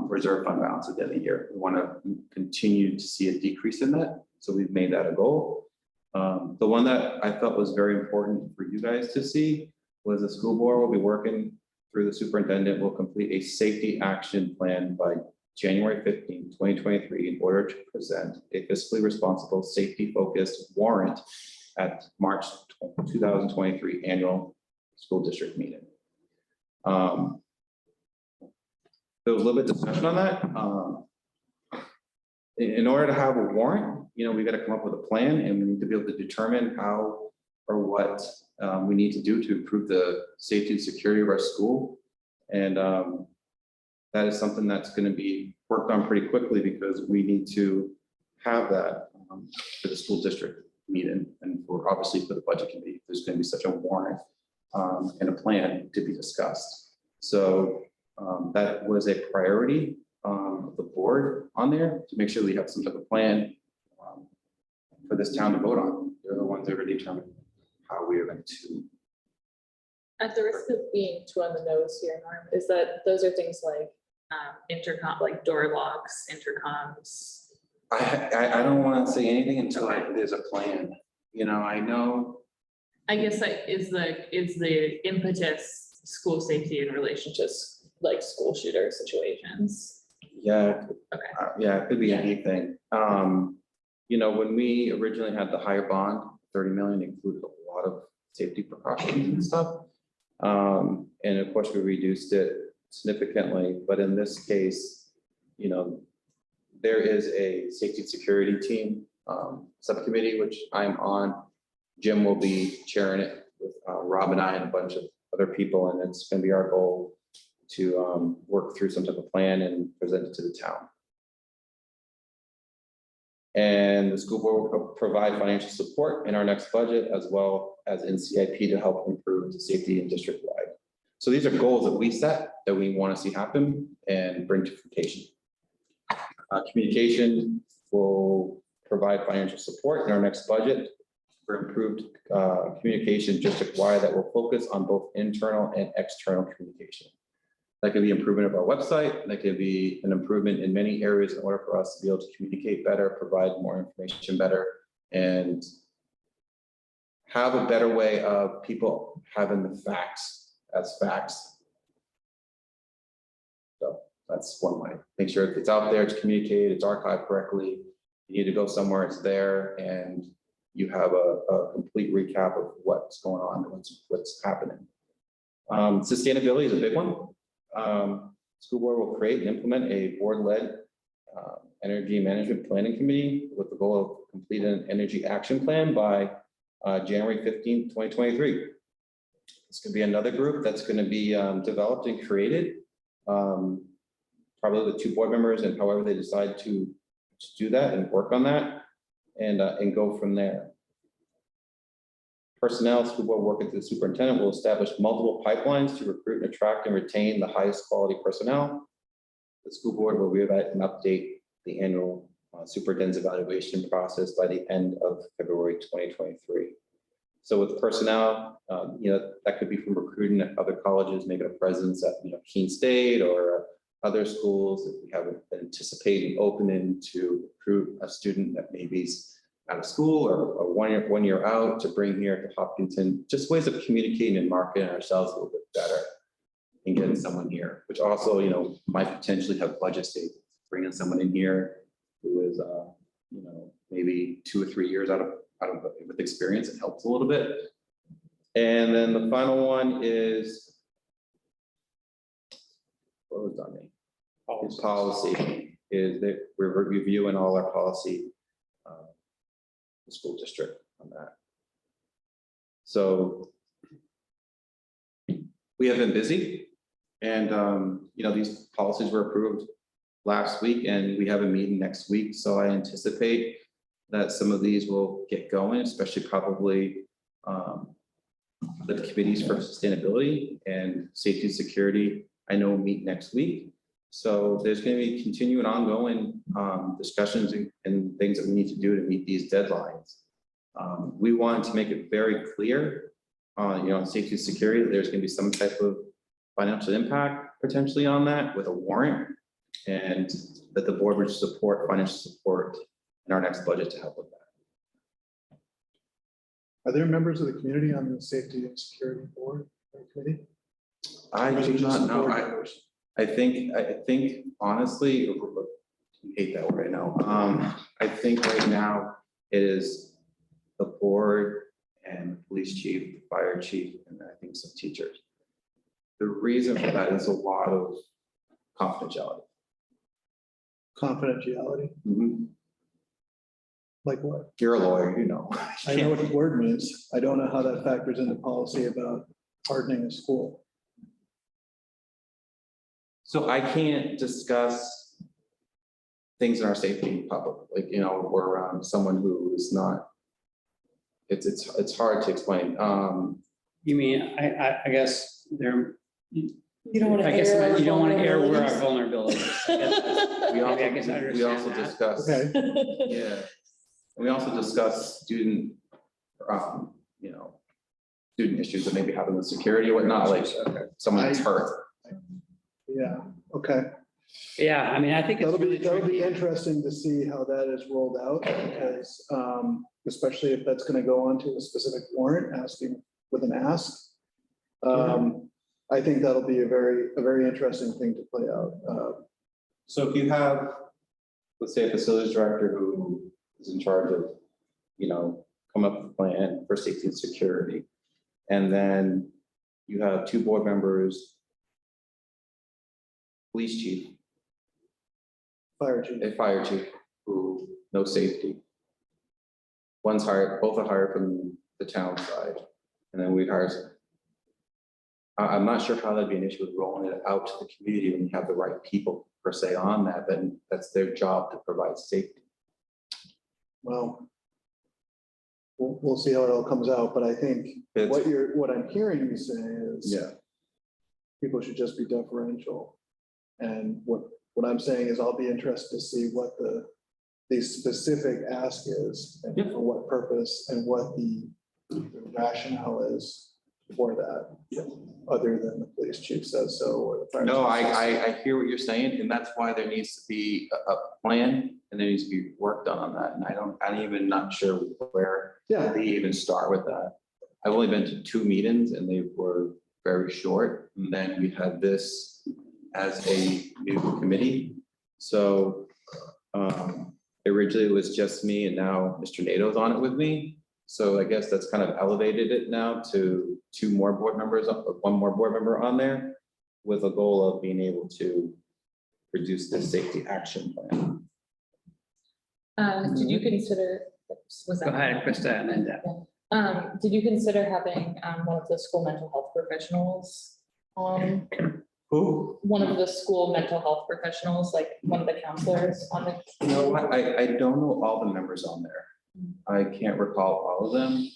reserve fund balance at the end of the year. We want to continue to see a decrease in that. So we've made that a goal. The one that I felt was very important for you guys to see was the school board will be working through the superintendent will complete a safety action plan by January 15, 2023, in order to present a fiscally responsible, safety-focused warrant at March 2023 annual school district meeting. There was a little bit of discussion on that. In order to have a warrant, we got to come up with a plan, and we need to be able to determine how or what we need to do to improve the safety and security of our school. And that is something that's going to be worked on pretty quickly, because we need to have that for the school district meeting, and for obviously for the budget committee, there's going to be such a warrant and a plan to be discussed. So that was a priority of the board on there, to make sure we have some type of plan for this town to vote on. They're the ones that are determining how we are going to. At the risk of being too on the nose here, Norm, is that those are things like intercom, like door locks, intercoms. I don't want to say anything until there's a plan. I know. I guess like is the impetus school safety in relationships, like school shooter situations. Yeah. Okay. Yeah, it could be Yeah. anything. When we originally had the higher bond, 30 million included a lot of safety precautions and stuff. And of course, we reduced it significantly, but in this case, there is a safety and security team subcommittee, which I'm on. Jim will be chairing it with Rob and I and a bunch of other people, and it's going to be our goal to work through some type of plan and present it to the town. And the school board will provide financial support in our next budget, as well as in CIP, to help improve the safety in district wide. So these are goals that we set that we want to see happen and bring to fruition. Communication will provide financial support in our next budget for improved communication district wide that will focus on both internal and external communication. That could be improvement of our website. That could be an improvement in many areas in order for us to be able to communicate better, provide more information better, and have a better way of people having the facts as facts. So that's one way. Make sure it's out there, it's communicated, it's archived correctly. You need to go somewhere, it's there, and you have a complete recap of what's going on, what's happening. Sustainability is a big one. School board will create and implement a board-led energy management planning committee with the goal of completing an energy action plan by January 15th, 2023. This could be another group that's going to be developed and created, probably with 2 board members, and however they decide to do that and work on that, and go from there. Personnel, school board working through the superintendent will establish multiple pipelines to recruit and attract and retain the highest quality personnel. The school board will reevaluate and update the annual superintendent's evaluation process by the end of February 2023. So with personnel, that could be from recruiting at other colleges, making a presence at Keene State or other schools. If we haven't been anticipating opening to recruit a student that maybe out of school or 1 year out, to bring here to Hopkinton, just ways of communicating and marketing ourselves a little bit better and getting someone here, which also, might potentially have budget savings. Bringing someone in here who is, maybe 2 or 3 years out of with experience, it helps a little bit. And then the final one is, what was on me? Policy is that we're reviewing all our policy. The school district on that. So we have been busy, and these policies were approved last week, and we have a meeting next week. So I anticipate that some of these will get going, especially probably the committees for sustainability and safety and security. I know will meet next week. So there's going to be continuing ongoing discussions and things that we need to do to meet these deadlines. We want to make it very clear, on safety and security, that there's going to be some type of financial impact potentially on that with a warrant, and that the board would support financial support in our next budget to help with that. Are there members of the community on the safety and security board or committee? I Or is it do just not the know. board members? I think honestly, I hate that word right now. I think right now it is the board and police chief, the fire chief, and I think some teachers. The reason for that is a lot of confidentiality. Confidentiality, like what? You're a lawyer, you know. I know what the word means. I don't know how that factors into policy about hardening a school. So I can't discuss things in our safety in public, like, you know, or around someone who is not. It's hard to explain. You mean, I guess there. You don't want to I guess air. you don't want to air where our vulnerabilities. vulnerabilities. We I guess I also understand that. discuss. Okay, Yeah, and we also discuss student, you know, student issues that maybe happen with security or whatnot, like someone's hurt. yeah, okay. Yeah, I mean, I think it's really That'll be tricky. interesting to see how that is rolled out, because especially if that's gonna go onto a specific warrant asking with an ask. I think that'll be a very interesting thing to play out. So if you have, let's say, a facilities director who is in charge of, you know, come up with a plan for safety and security, and then you have 2 board members, police chief, Fire chief. a fire chief who knows safety. One's hired, both are hired from the town side, and then we hire. I'm not sure how that'd be an issue with rolling it out to the community when you have the right people per se on that, then that's their job to provide safety. Well, we'll see how it all comes out, but I think what I'm hearing you say is people should just be deferential. And what I'm saying is I'll be interested to see what the specific ask is and for what purpose and what the rationale is for that, other than the police chief says so or the fire. No, chief says so. I hear what you're saying, and that's why there needs to be a plan and there needs to be work done on that. And I'm even not sure where Yeah. they even start with that. I've only been to 2 meetings and they were very short. And then we had this as a new committee. So originally it was just me and now Mr. NATO's on it with me. So I guess that's kind of elevated it now to 2 more board members, 1 more board member on there with a goal of being able to produce this safety action plan. Did you consider, was Go that? ahead, Krista, and then Deb. Did you consider having one of the school mental health professionals on, Who? one of the school mental health professionals, like one of the counselors on the? You know what? I don't know all the members on there. I can't recall all of them.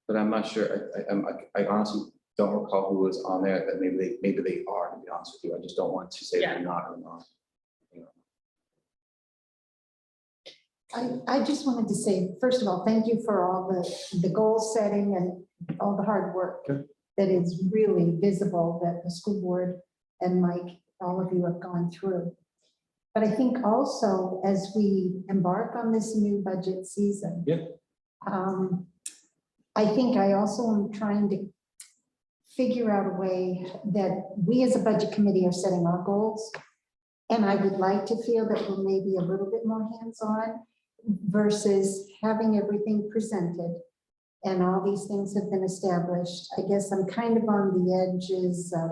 But I'm not sure. I honestly don't recall who was on there. That maybe they are, to be honest with you. I just don't want to say they're not or not. You know. I just wanted to say, first of all, thank you for all the goal setting and all the hard work that is really visible that the school board and Mike, all of you have gone through. But I think also as we embark on this new budget season, I think I also am trying to figure out a way that we as a budget committee are setting our goals. And I would like to feel that we're maybe a little bit more hands-on versus having everything presented and all these things have been established. I guess I'm kind of on the edges of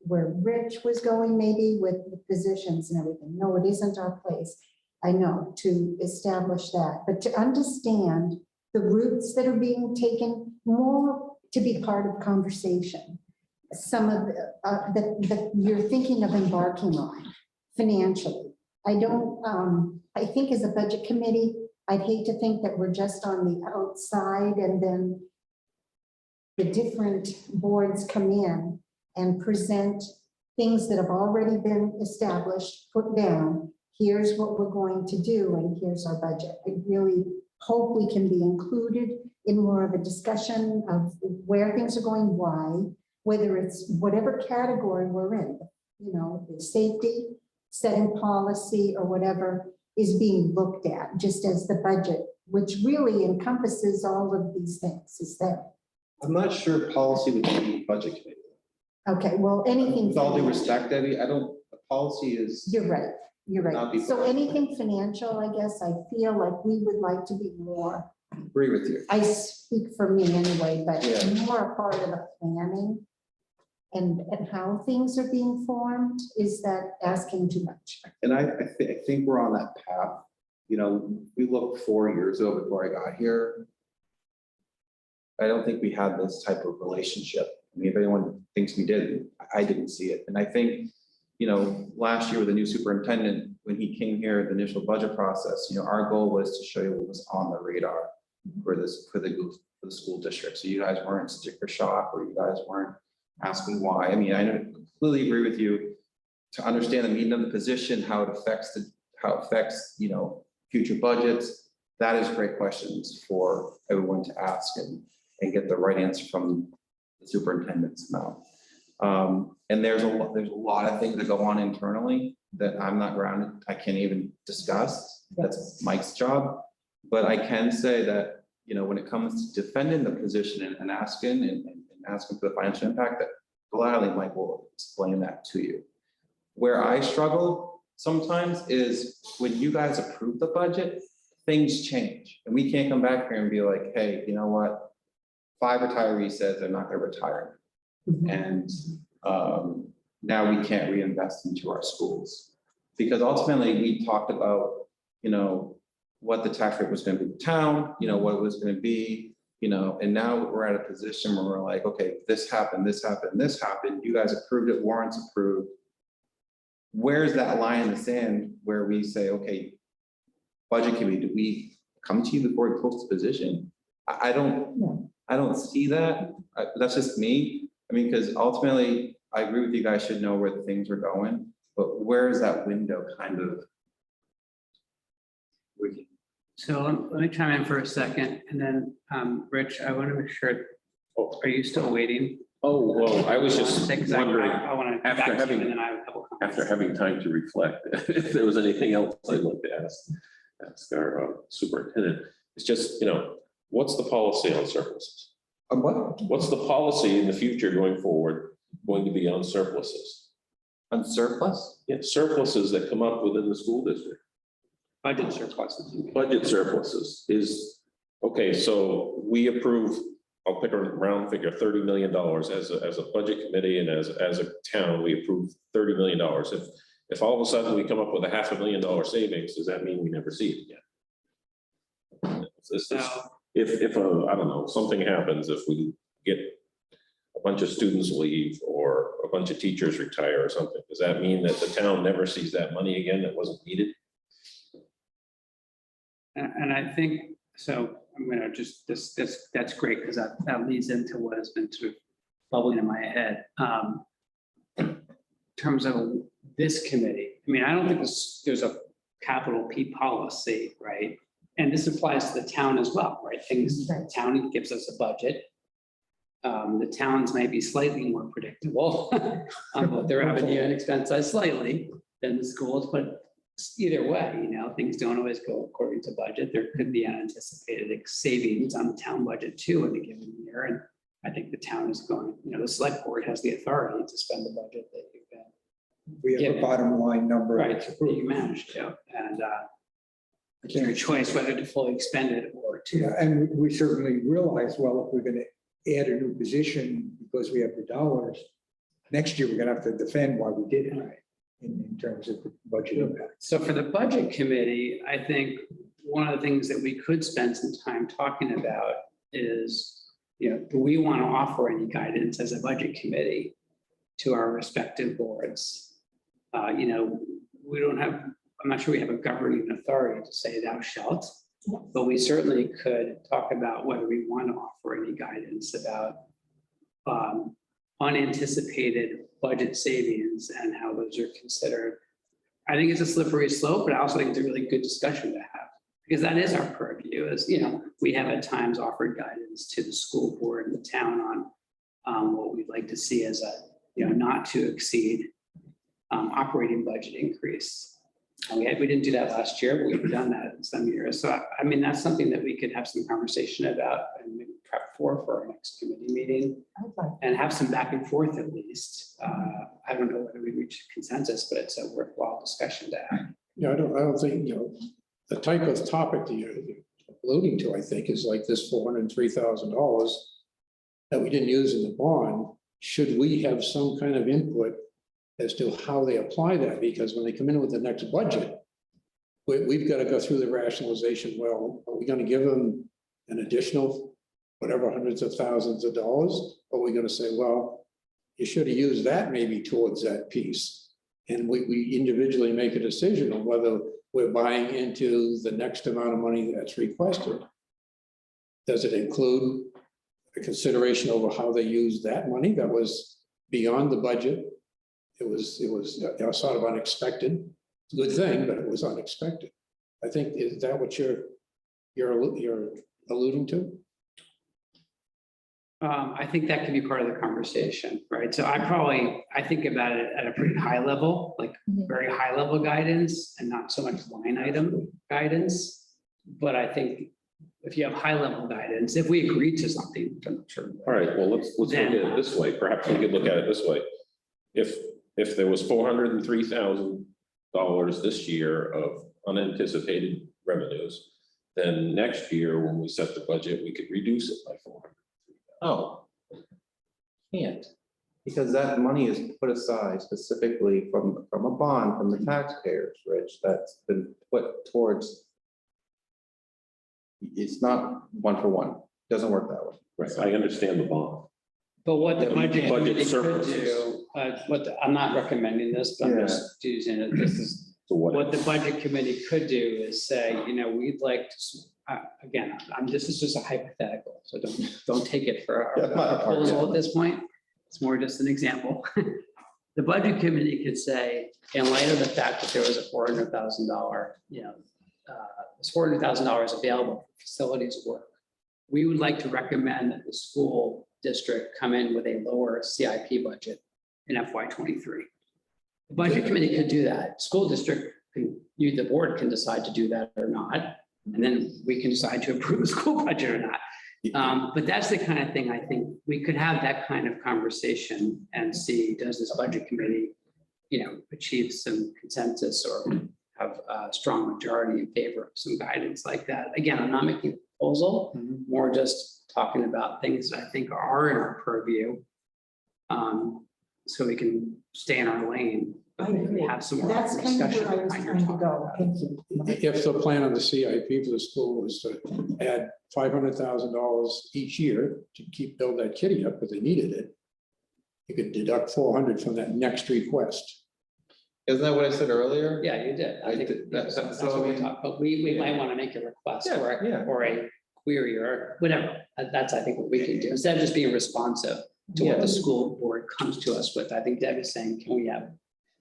where Rich was going maybe with the positions and everything. No, it isn't our place. I know, to establish that, but to understand the routes that are being taken more to be part of conversation. Some of that you're thinking of embarking on financially. I think as a budget committee, I'd hate to think that we're just on the outside and then the different boards come in and present things that have already been established, put down. Here's what we're going to do and here's our budget. I really hope we can be included in more of a discussion of where things are going, why, whether it's whatever category we're in, you know, the safety, setting policy or whatever. is being looked at, just as the budget, which really encompasses all of these things, is that, I'm not sure policy would be budget committee. okay, well, anything. With all due respect, Debbie, the policy is. You're right, you're Not be right. So budget. anything financial, I guess, I feel like we would like to be more, Agree with you. I speak for me anyway, but Yeah. more a part of the planning and how things are being formed. Is that asking too much? And I think we're on that path. You know, we looked 4 years ago before I got here. I don't think we had this type of relationship. I mean, if anyone thinks we did, I didn't see it. And I think, you know, last year with the new superintendent, when he came here, the initial budget process, you know, our goal was to show you what was on the radar for the school district. So you guys weren't sticker shock, or you guys weren't asking why. I mean, I completely agree with you to understand the meaning of the position, how it affects, you know, future budgets. That is great questions for everyone to ask and get the right answer from the superintendent's mouth. And there's a lot of things that go on internally that I'm not grounded, I can't even discuss. That's Mike's job. But I can say that, you know, when it comes to defending the position and asking for the financial impact, that gladly Mike will explain that to you. Where I struggle sometimes is when you guys approve the budget, things change. And we can't come back here and be like, hey, you know what? 5 retirees said they're not gonna retire. And now we can't reinvest into our schools. Because ultimately we talked about, you know, what the tax rate was gonna be in town, you know, what it was gonna be, you know, and now we're at a position where we're like, okay, this happened, this happened, this happened. You guys approved it, warrants approved. Where's that line in the sand where we say, okay, budget committee, do we come to you before we post the position? I don't see that. That's just me. I mean, because ultimately, I agree with you guys should know where the things are going, but where is that window kind of? So let me chime in for a second, and then, Rich, I want to make sure, are you still waiting? Oh, well, I was just wondering, I want to. after having- And then I have a couple comments. after having time to reflect, if there was anything else I'd like to ask our superintendent. It's just, you know, what's the policy on surpluses? What? What's the policy in the future going forward going to be on surpluses? On surplus? Yeah, surpluses that come up within the school district. Budget surpluses. Budget surpluses is, okay, so we approve, I'll pick a round figure, $30 million as a budget committee, and as a town, we approve $30 million. If all of a sudden we come up with a $500,000 savings, does that mean we never see it again? It's just, if I don't know, something happens, if we get a bunch of students leave or a bunch of teachers retire or something, does that mean that the town never sees that money again that wasn't needed? And I think, so I'm gonna just, that's great, because that leads into what has been sort of bubbling in my head. In terms of this committee, I mean, I don't think there's a capital P policy, right? And this applies to the town as well, right? The town gives us a budget. The towns might be slightly more predictable on both their revenue and expense side slightly than the schools, but either way, you know, things don't always go according to budget. There could be unanticipated savings on the town budget too in a given year. And I think the town is going, you know, the select board has the authority to spend the budget that you've been. We have a bottom line number. Right, that you managed to, and it's your choice whether to fully expend it or to. Yeah, and we certainly realize, well, if we're gonna add a new position because we have the dollars, next year we're gonna have to defend why we did it, right? In terms of the budget impact. So for the budget committee, I think one of the things that we could spend some time talking about is, you know, do we want to offer any guidance as a budget committee to our respective boards? You know, we don't have, I'm not sure we have a governing authority to say thou shalt, but we certainly could talk about whether we want to offer any guidance about unanticipated budget savings and how those are considered. I think it's a slippery slope, but I also think it's a really good discussion to have, because that is our purview. Is, you know, we have at times offered guidance to the school board and the town on what we'd like to see as a, you know, not to exceed operating budget increase. And we didn't do that last year, but we've done that in some years. So I mean, that's something that we could have some conversation about and maybe prep for our next committee meeting I'd like and have some back and forth at least. I don't know whether we reach consensus, but it's a worthwhile discussion to have. Yeah, I don't think, the type of topic that you're alluding to, I think, is like this $403,000 that we didn't use in the bond. Should we have some kind of input as to how they apply that? Because when they come in with the next budget, we've got to go through the rationalization. Well, are we going to give them an additional whatever hundreds of thousands of dollars? Or are we going to say, well, you should have used that maybe towards that piece? And we individually make a decision on whether we're buying into the next amount of money that's requested. Does it include a consideration over how they use that money that was beyond the budget? It was sort of unexpected. It's a good thing, but it was unexpected. I think, is that what you're alluding to? I think that could be part of the conversation, right? So I think about it at a pretty high level, like very high level guidance and not so much line item guidance. But I think if you have high level guidance, if we agree to something, which I'm not sure. All right, well, let's look at it this way. Perhaps we could look at it this way. If there was $403,000 this year of unanticipated revenues, then next year, when we set the budget, we could reduce it by 400. Oh. Can't, because that money is put aside specifically from a bond from the taxpayers, Rich, that's been put towards. It's not one for one, doesn't work that way. Right, I understand the bond. But what the Yeah, budget budget committee could surpluses. do, I'm not recommending this, but I'm just using it, this is So what the budget committee could do is say, we'd like to, again, this is just a hypothetical, so don't take it for Yeah, our not hard, proposal yeah. at this point. It's more just an example. The budget committee could say, in light of the fact that there was a $400,000, there's $400,000 available for facilities work, we would like to recommend that the school district come in with a lower CIP budget in FY23. The budget committee could do that. School district, the board can decide to do that or not. And then we can decide to approve the school budget or not. But that's the kind of thing I think we could have that kind of conversation and see, does this budget committee, achieve some consensus or have a strong majority in favor of some guidance like that. Again, I'm not making a proposal, more just talking about things that I think are in our purview. So we can stay in our lane, but maybe have some more That's kind of discussion. where I was behind your trying to talk go. about it. Thank you. If the plan on the CIP for the school was to add $500,000 each year to build that kitty up because they needed it, you could deduct 400 from that next request. Isn't that what I said earlier? Yeah, you did. I I think did. that's That's what we so- talked, but we might want to make a request Yeah, or yeah. a query or whatever. That's, I think, what we can do. Instead of just being responsive to what Yeah. the school board comes to us with. I think Deb is saying, can we have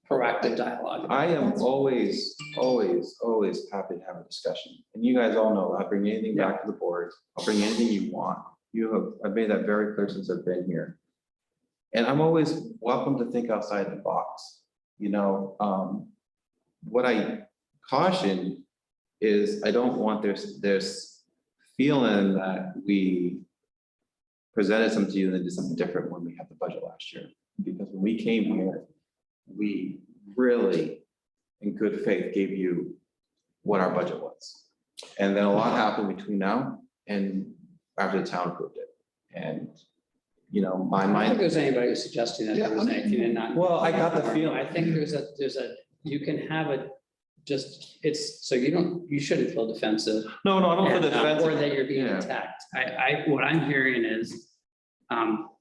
proactive dialogue? I am always happy to have a discussion. And you guys all know, I'll bring anything back to the board. I'll bring anything you want. I've made that very clear since I've been here. And I'm always welcome to think outside the box. What I caution is I don't want this feeling that we presented something to you and then did something different when we had the budget last year. Because when we came here, we really, in good faith, gave you what our budget was. And then a lot happened between now and after the town approved it. And, my I don't think mind, there's anybody who's suggesting that there was anything and not. Well, I got the feeling- I think you can have it, just, it's, so you shouldn't feel defensive. no, I don't feel And, defensive. or that you're being Yeah. attacked. What I'm hearing is,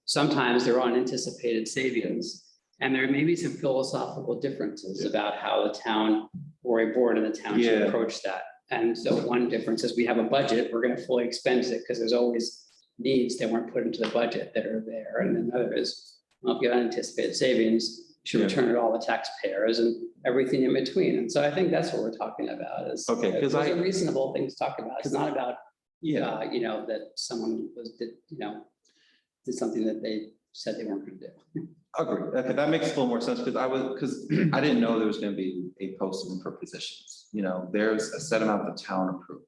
sometimes there are unanticipated savings. And there may be some philosophical differences about how the town or a board in the town should Yeah. approach that. And so one difference is we have a budget, we're gonna fully expense it because there's always needs that weren't put into the budget that are there. And then another is, well, if you have unanticipated savings, you should Yeah. return it all to taxpayers and everything in between. And so I think that's what we're talking about is. Okay, 'cause those I- are reasonable things to talk about. It's not about Yeah, that someone did something that they said they weren't gonna do. Agree. Okay, that makes a little more sense because I didn't know there was gonna be a posting for positions. You know, there's a set amount the town approved,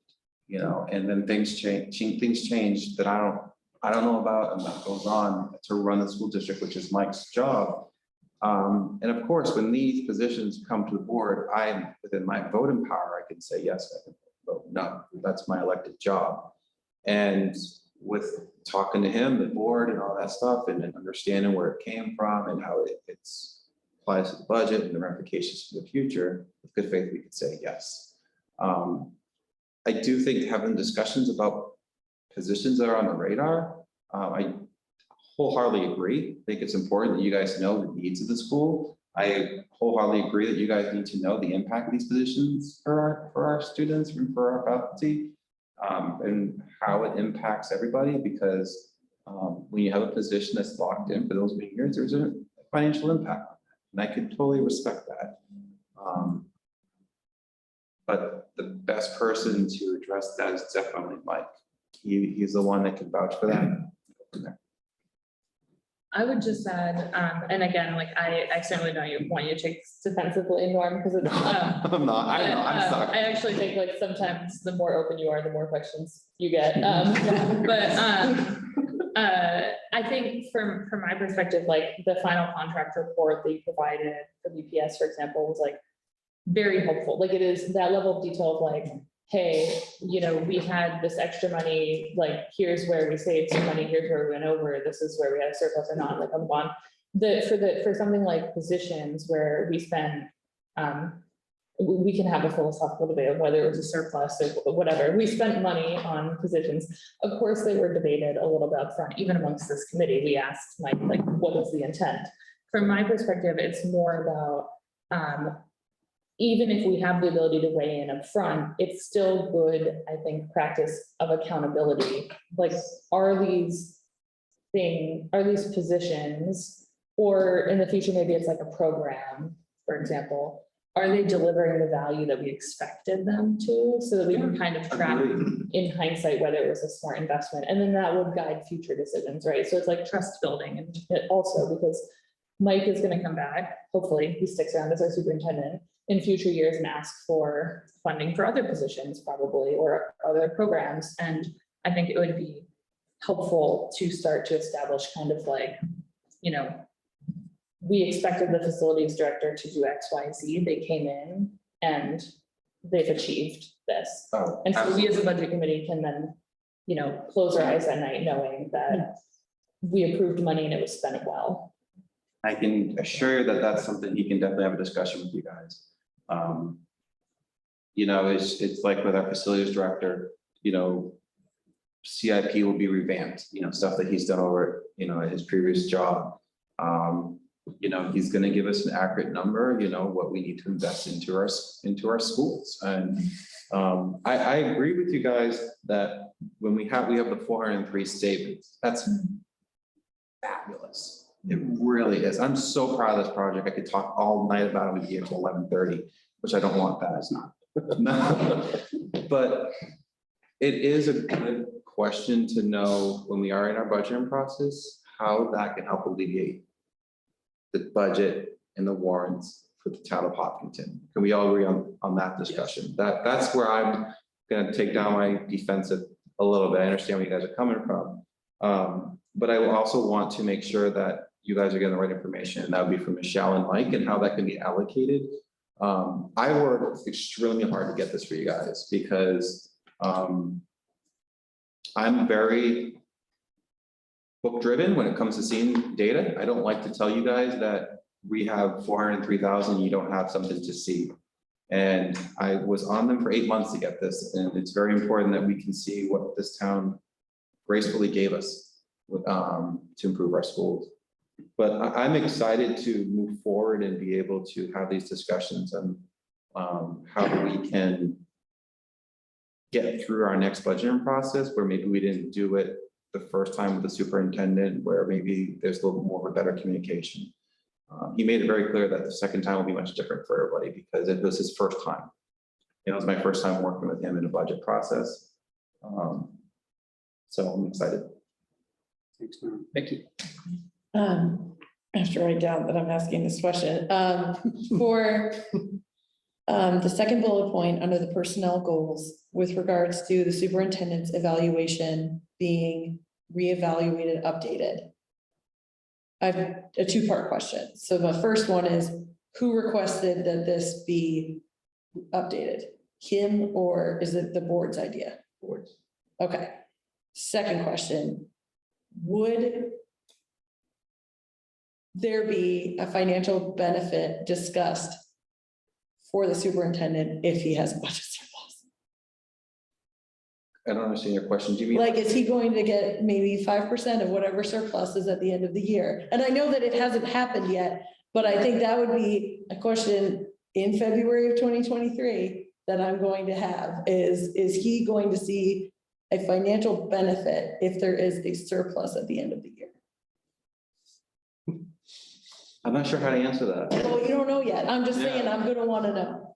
you know, and then things change that I don't know about, and that goes on to run the school district, which is Mike's job. And of course, when these positions come to the board, I'm within my voting power, I can say yes, I can vote no. That's my elected job. And with talking to him, the board and all that stuff, and then understanding where it came from and how it's applies to the budget and the ramifications for the future, with good faith, we could say yes. I do think having discussions about positions that are on the radar, I wholeheartily agree. I think it's important that you guys know the needs of the school. I wholeheartedly agree that you guys need to know the impact of these positions for our students and for our faculty, and how it impacts everybody, because when you have a position that's locked in for those many years, there's a financial impact. And I could totally respect that. But the best person to address that is definitely Mike. He's the one that can vouch for that. I would just add, and again, like I certainly don't want you to take defensively, Norm, because it's. I'm not, I know, I'm sorry. I actually think like sometimes the more open you are, the more questions you get. I think from my perspective, like the final contract report that you provided for BPS, for example, was like very helpful. Like it is that level of detail of like, hey, you know, we had this extra money, like, here's where we saved some money, here's where we went over, this is where we had a surplus or not, like, I'm on. For something like positions where we spend, we can have a philosophical debate of whether it was a surplus or whatever. We spent money on positions. Of course, they were debated a little bit upfront, even amongst this committee. We asked Mike, like, what was the intent? From my perspective, it's more about, even if we have the ability to weigh in up front, it's still good, I think, practice of accountability. Like, are these positions, or in the future, maybe it's like a program, for example, are they delivering the value that we expected them to? So that we can kind of track in hindsight whether it was a smart investment, and then that would guide future decisions, right? So it's like trust building, and it also because Mike is going to come back, hopefully he sticks around as our superintendent in future years and ask for funding for other positions probably, or other programs. And I think it would be helpful to start to establish kind of like, you know, we expected the facilities director to do X, Y, Z. They came in and they've achieved this. Oh, And so we absolutely. as a budget committee can then, you know, close our eyes at night knowing that we approved money and it was spent well. I can assure you that that's something he can definitely have a discussion with you guys. You know, it's like with our facilities director, you know, CIP will be revamped, you know, stuff that he's done over, you know, at his previous job. You know, he's going to give us an accurate number, you know, what we need to invest into our schools. And I agree with you guys that when we have the 403 statements, that's fabulous. It really is. I'm so proud of this project. I could talk all night about it, here till 11:30, which I don't want that. It's not. No. But it is a good question to know when we are in our budgeting process, how that can help alleviate the budget and the warrants for the town of Hopkinton. Can we all agree on that discussion? That's where I'm gonna take down my defensive a little bit. I understand where you guys are coming from. But I will also want to make sure that you guys are getting the right information, and that would be from Michelle and Mike, and how that can be allocated. I worked extremely hard to get this for you guys, because I'm very book driven when it comes to seeing data. I don't like to tell you guys that we have 403,000, you don't have something to see. And I was on them for 8 months to get this, and it's very important that we can see what this town gracefully gave us to improve our schools. But I'm excited to move forward and be able to have these discussions on how we can get through our next budgeting process, where maybe we didn't do it the first time with the superintendent, where maybe there's a little more of a better communication. He made it very clear that the second time will be much different for everybody, because it was his first time. It was my first time working with him in a budget process. So I'm excited. Thanks, Norm. Vicky. I have to write down that I'm asking this question. For the second bullet point under the personnel goals with regards to the superintendent's evaluation being reevaluated, updated. I have a two-part question. So the first one is, who requested that this be updated? Him, or is it the board's idea? Boards. Okay. Second question, would there be a financial benefit discussed for the superintendent if he has a budget surplus? I don't understand your question. Do you mean? Like, is he going to get maybe 5% of whatever surplus is at the end of the year? And I know that it hasn't happened yet, but I think that would be a question in February of 2023 that I'm going to have is he going to see a financial benefit if there is a surplus at the end of the year? I'm not sure how to answer that. Well, you don't know yet. I'm just saying, Yeah. I'm gonna wanna know.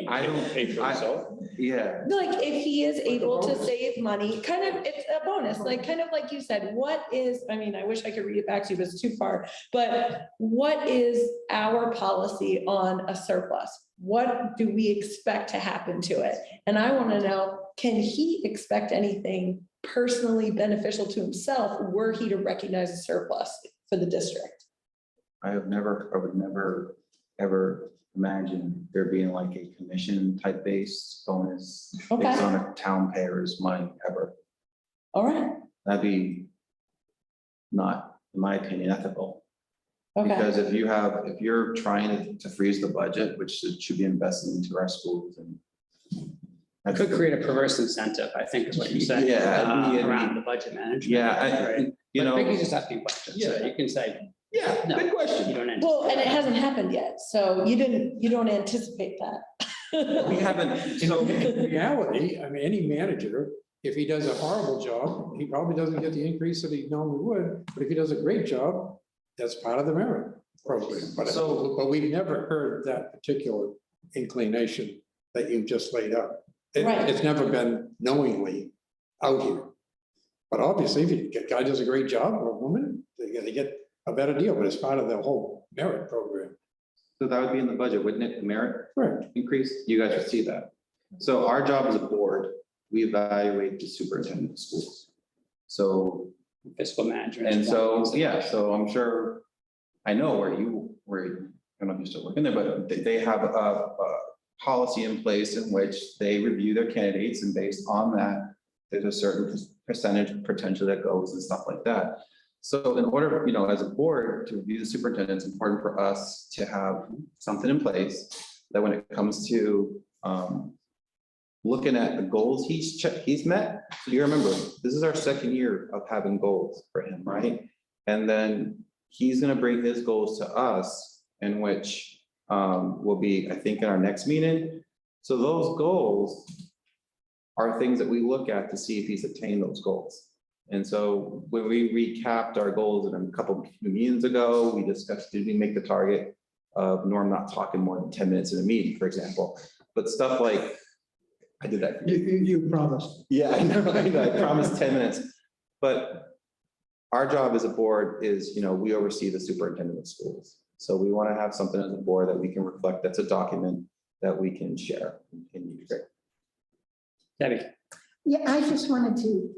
I don't- Pay for himself. Yeah, Like, if he is able to save money, kind of, it's a bonus, like, kind of like you said, what is, I mean, I wish I could read it back to you, but it's too far. But what is our policy on a surplus? What do we expect to happen to it? And I wanna know, can he expect anything personally beneficial to himself were he to recognize a surplus for the district? I would never, ever imagine there being like a commission type based bonus based Okay. on a town payer's money ever. All right, That'd be not, in my opinion, ethical. okay, Because if you're trying to freeze the budget, which should be invested into our schools and. It could create a perverse incentive, I think is what you're saying. Yeah, Around the budget management. Yeah, Right. you But Vicky's know, just asking questions, so Yeah. you can say, yeah, No. good question. you don't. anticipate well, and it that. hasn't happened yet, so you don't anticipate that. We haven't, so. In reality, I mean, any manager, if he does a horrible job, he probably doesn't get the increase that he normally would, but if he does a great job, that's part of the merit program. But we've never heard that particular inclination that you just laid out. Right. It's never been knowingly out here. But obviously, if a guy does a great job or a woman, they get a better deal, but it's part of the whole merit program. So that would be in the budget, wouldn't it, the merit Right. increase? You guys would see that. So our job as a board, we evaluate the superintendent of schools. So, Fiscal management. and so, yeah, so I'm sure, I know where I don't know if you're still working there, but they have a policy in place in which they review their candidates, and based on that, there's a certain percentage potential that goes and stuff like that. So in order, as a board to review the superintendent, it's important for us to have something in place that when it comes to looking at the goals he's met. So you remember, this is our second year of having goals for him, right? And then he's gonna bring his goals to us, in which will be, I think, in our next meeting. So those goals are things that we look at to see if he's attained those goals. And so when we recapped our goals in a couple of meetings ago, we discussed, did we make the target of Norm not talking more than 10 minutes in a meeting, for example, but stuff like, I did that. You promised. Yeah, I know, I promised 10 minutes, but our job as a board is, we oversee the superintendent of schools. So we want to have something as a board that we can reflect, that's a document that we can share and use. Debbie, Yeah, I just wanted to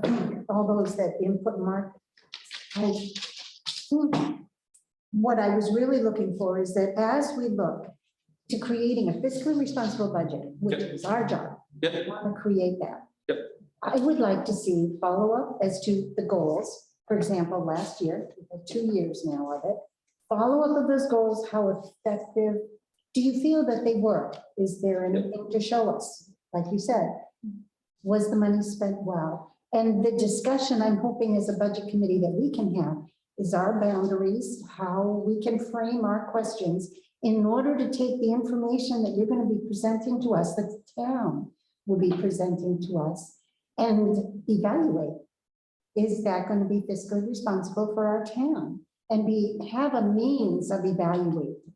thank all those that input, Mark. I think what I was really looking for is that as we look to creating a fiscally responsible budget, which Yep. is our job, Yep. we want to create that. Yep. I would like to see follow-up as to the goals. For example, last year, we had 2 years now of it. Follow-up of those goals, how effective, do you feel that they were? Is there anything to show us? Like you said, was the money spent well? And the discussion I'm hoping as a budget committee that we can have is our boundaries, how we can frame our questions in order to take the information that you're going to be presenting to us, that the town will be presenting to us, and evaluate. Is that going to be fiscally responsible for our town? And have a means of evaluating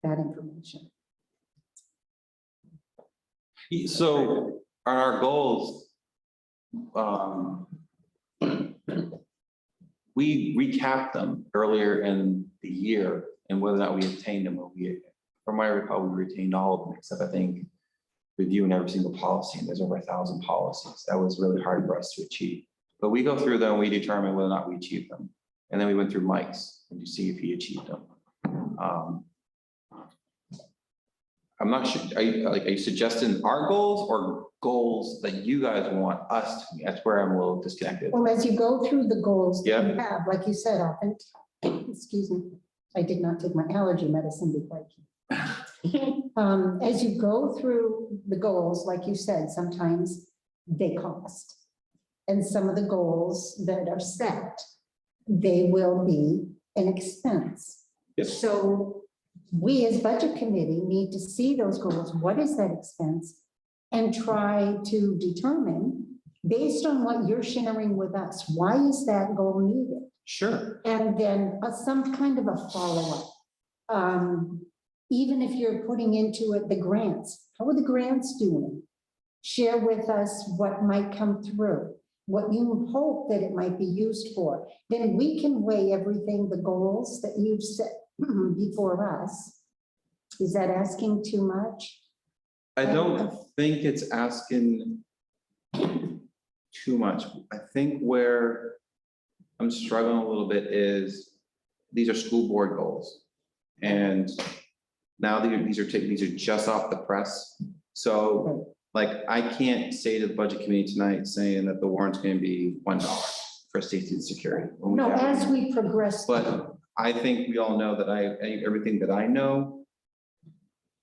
that information. So are our goals, we recapped them earlier in the year and whether or not we attained them, or from what I recall, we retained all of them, except I think reviewing every single policy, and there's over 1,000 policies. That was really hard for us to achieve. But we go through them, and we determine whether or not we achieved them. And then we went through Mike's and you see if he achieved them. I'm not sure, are you suggesting our goals or goals that you guys want us to meet? That's where I'm a little disconnected. Well, as you go through the goals that you Yeah. have, like you said, often, excuse me, I did not take my allergy medicine before I came. As you go through the goals, like you said, sometimes they cost. And some of the goals that are set, they will be an expense. Yes. So we as budget committee need to see those goals. What is that expense? And try to determine, based on what you're sharing with us, why is that goal needed? Sure. And then some kind of a follow-up. Even if you're putting into it the grants, how are the grants doing? Share with us what might come through, what you hope that it might be used for. Then we can weigh everything, the goals that you've set before us. Is that asking too much? I don't think it's asking too much. I think where I'm struggling a little bit is these are school board goals. And now these are just off the press. So like, I can't say to the budget committee tonight saying that the warrant's going to be $1 for safety and security. when we No, haven't. as we progress. But I think we all know that everything that I know,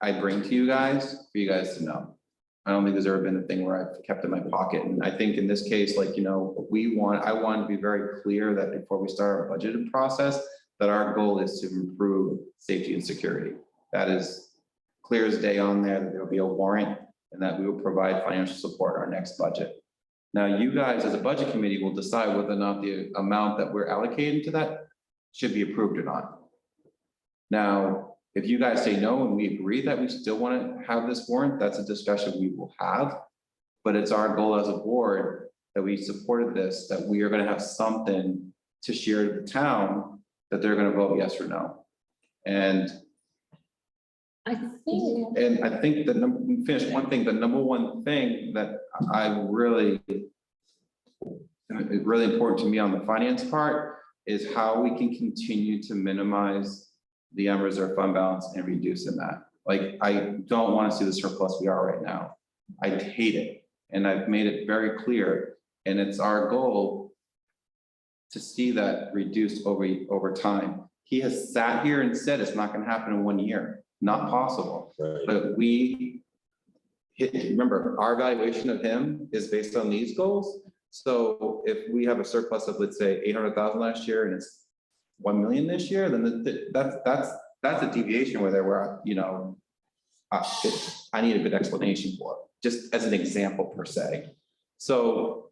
I bring to you guys for you guys to know. I don't think there's ever been a thing where I've kept it in my pocket. And I think in this case, like, I want to be very clear that before we start our budgeting process, that our goal is to improve safety and security. That is clear as day on there, that there'll be a warrant and that we will provide financial support in our next budget. Now, you guys as a budget committee will decide whether or not the amount that we're allocating to that should be approved or not. Now, if you guys say no and we agree that we still want to have this warrant, that's a discussion we will have. But it's our goal as a board that we supported this, that we are going to have something to share to the town that they're going to vote yes or no. And I think, finish one thing, the number one thing that is really important to me on the finance part is how we can continue to minimize the unreserved fund balance and reducing that. Like, I don't want to see the surplus we are right now. I hate it. And I've made it very clear. And it's our goal to see that reduced over time. He has sat here and said it's not going to happen in 1 year. Not possible. Right. But remember, our evaluation of him is based on these goals. So if we have a surplus of, let's say, 800,000 last year and it's 1 million this year, then that's a deviation where I need a good explanation for it, just as an example per se. So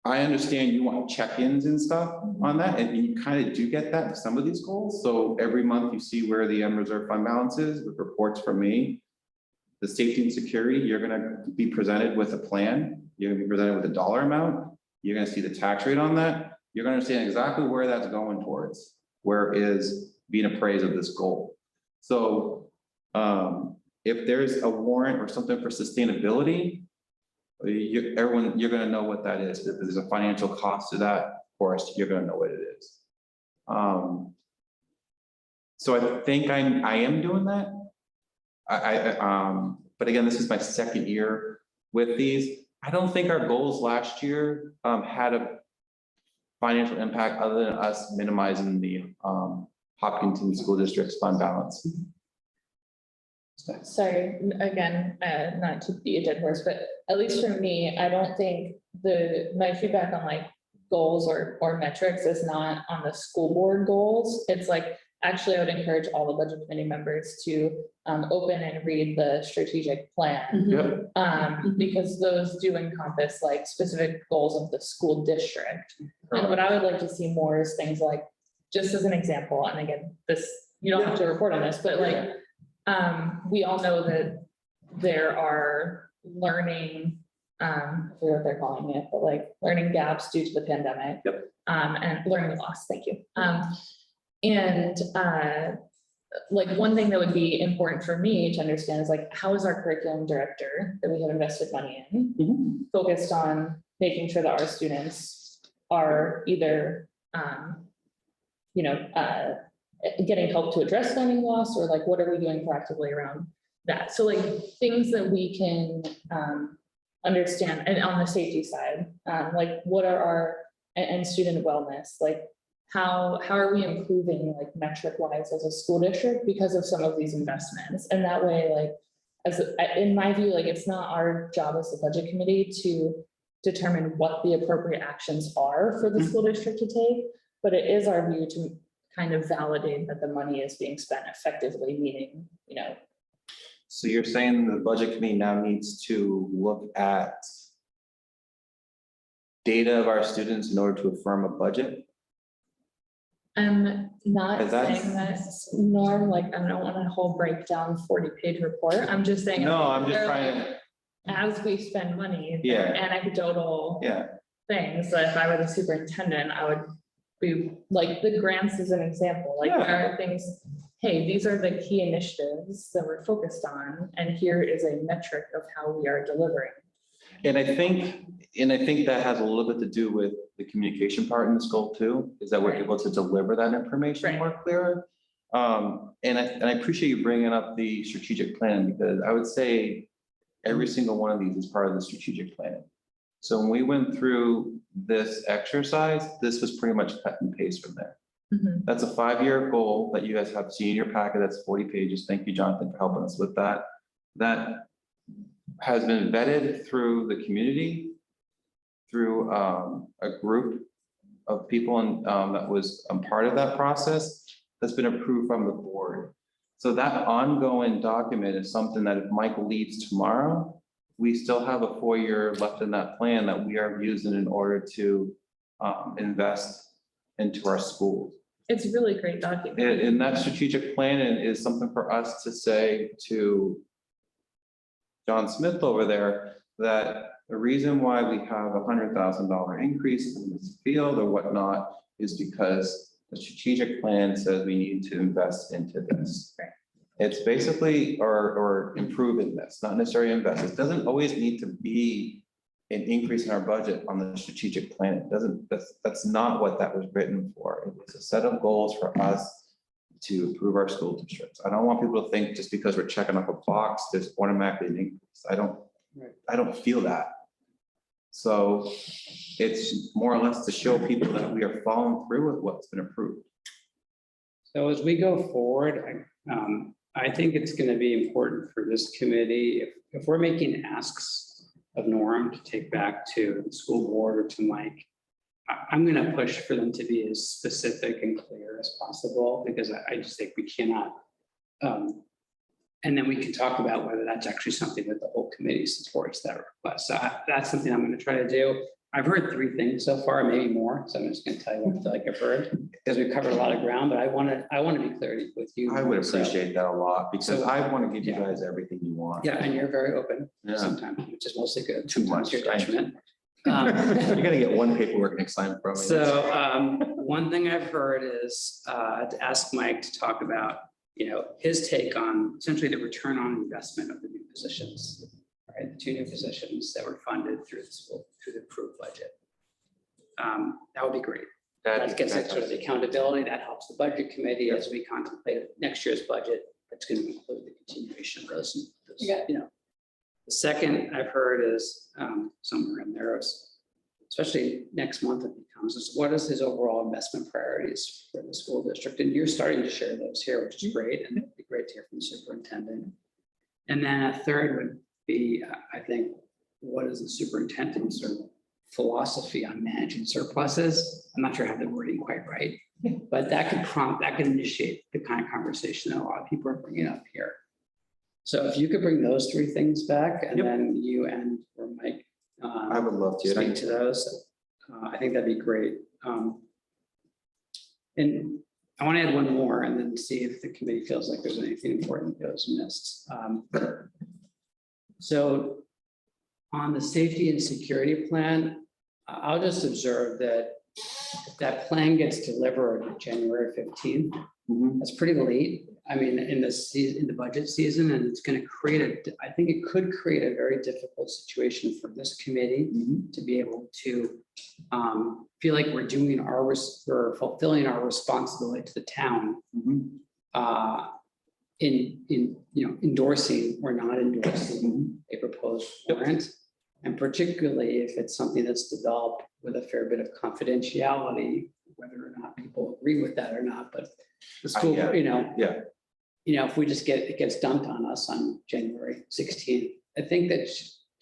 I understand you want check-ins and stuff on that, and you kind of do get that in some of these goals. So every month you see where the unreserved fund balance is with reports from me. The safety and security, you're gonna be presented with a plan. You're gonna be presented with a dollar amount. You're gonna see the tax rate on that. You're gonna understand exactly where that's going towards, where it is being appraised of this goal. So if there's a warrant or something for sustainability, you're gonna know what that is. If there's a financial cost to that, of course, you're gonna know what it is. So I think I am doing that. But again, this is my second year with these. I don't think our goals last year had a financial impact other than us minimizing the Hopkinton School District's fund balance. sorry, again, not to be a dead horse, but at least for me, I don't think my feedback on like goals or metrics is not on the school board goals. It's like, actually, I would encourage all the budget committee members to open and read the strategic plan. Yep. Because those do encompass like specific goals of the school district. And what I would like to see more is things like, just as an example, and again, you don't have to report on this, but like, we all know that there are learning I forget what they're calling it, but like learning gaps due to the pandemic. Yep. And learning loss, thank you. And like one thing that would be important for me to understand is like, how is our curriculum director that we have invested money in focused on making sure that our students are either, you know, getting help to address learning loss, or like, what are we doing proactively around that? So like things that we can understand, and on the safety side, like what are our, and student wellness, like how are we improving like metric wise as a school district because of some of these investments? And that way, like, as in my view, like it's not our job as the budget committee to determine what the appropriate actions are for the school district to take, but it is our view to kind of validate that the money is being spent effectively, meaning, you know. So you're saying the budget committee now needs to look at data of our students in order to affirm a budget? I'm not Is that- saying that, Norm, like, I don't want a whole breakdown 40-page report. I'm just saying. No, I'm just they're trying like, to, as we spend money, Yeah. they're anecdotal yeah, things. So if I were the superintendent, I would be like, the grants is an example, like Yeah. there are things, hey, these are the key initiatives that we're focused on, and here is a metric of how we are delivering. and I think that has a little bit to do with the communication part in the school too, is that we're Right. able to deliver that information Right. more clearer. And I appreciate you bringing up the strategic plan, because I would say every single one of these is part of the strategic plan. So when we went through this exercise, this was pretty much cut and paste from there. That's a 5-year goal that you guys have seen in your packet. That's 40 pages. Thank you, Jonathan, for helping us with that. That has been vetted through the community, through a group of people, and that was a part of that process, that's been approved from the board. So that ongoing document is something that if Mike leaves tomorrow, we still have a 4-year left in that plan that we are using in order to invest into our schools. It's a really great document. And that strategic plan is something for us to say to John Smith over there, that the reason why we have $100,000 increase in this field or whatnot is because the strategic plan says we need to invest into this. Right. It's basically, or improve in this, not necessarily invest. It doesn't always need to be an increase in our budget on the strategic plan. It doesn't, that's not what that was written for. It was a set of goals for us to improve our school districts. I don't want people to think just because we're checking off a box, there's automatically an increase. I don't feel that. So it's more or less to show people that we are following through with what's been approved. So as we go forward, I think it's going to be important for this committee, if we're making asks of Norm to take back to the school board or to Mike, I'm going to push for them to be as specific and clear as possible, because I just think we cannot. And then we can talk about whether that's actually something that the whole committee supports that request. So that's something I'm going to try to do. I've heard 3 things so far, maybe more. So I'm just going to tell you what I feel like I've heard, because we've covered a lot of ground, but I want to be clear with you. I would So, appreciate that a lot, because So, I want to give you yeah. guys everything you want. yeah, and you're very open Yeah. sometimes, which is mostly good. Too Sometimes much. your detriment. You're gonna get one paperwork next time from me. So one thing I've heard is to ask Mike to talk about, his take on essentially the return on investment of the new positions, right? The 2 new positions that were funded through the school, through the approved budget. That would be great. That gets at sort of the accountability. That helps the budget committee as we contemplate next year's budget. That's going to include the continuation of those. Yeah. The second I've heard is somewhere in there, especially next month it becomes, is what is his overall investment priorities for the school district? And you're starting to share those here, which is great. And it'd be great to hear from the superintendent. And then a third would be, I think, what is the superintendent's sort of philosophy on managing surpluses? I'm not sure I have the wording quite right, but that could initiate the kind of conversation that a lot of people are bringing up here. So if you could bring those 3 things back, and then you and or Mike I would love to. speak to those, I think that'd be great. And I want to add one more and then see if the committee feels like there's anything important that was missed. So on the safety and security plan, I'll just observe that if that plan gets delivered on January 15th, that's pretty late. I mean, in the season, in the budget season, and it's going to create I think it could create a very difficult situation for this committee to be able to feel like we're doing we're fulfilling our responsibility to the town in endorsing or not endorsing a proposed warrant. And particularly if it's something that's developed with a fair bit of confidentiality, whether or not people agree with that or not, but the school, if we just it gets dumped on us on January 16th, I think that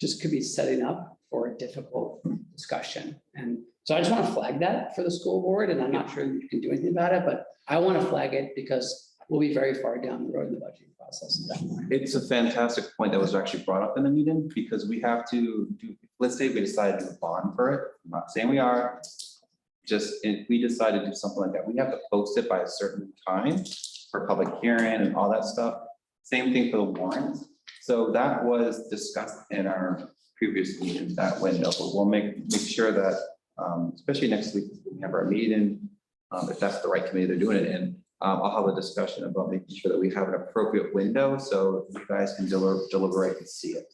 just could be setting up for a difficult discussion. And so I just want to flag that for the school board, and I'm not sure you can do anything about it, but I want to flag it because we'll be very far down the road in the budgeting process at that point. It's a fantastic point that was actually brought up in the meeting, because we have to do, let's say we decide to do a bond for it. I'm not saying we are. Just if we decide to do something like that, we have to post it by a certain time for public hearing and all that stuff. Same thing for the warrants. So that was discussed in our previous meeting, that window, but we'll make sure that, especially next week, we have our meeting, if that's the right committee they're doing it in. I'll have a discussion about making sure that we have an appropriate window so you guys can deliberate and see it.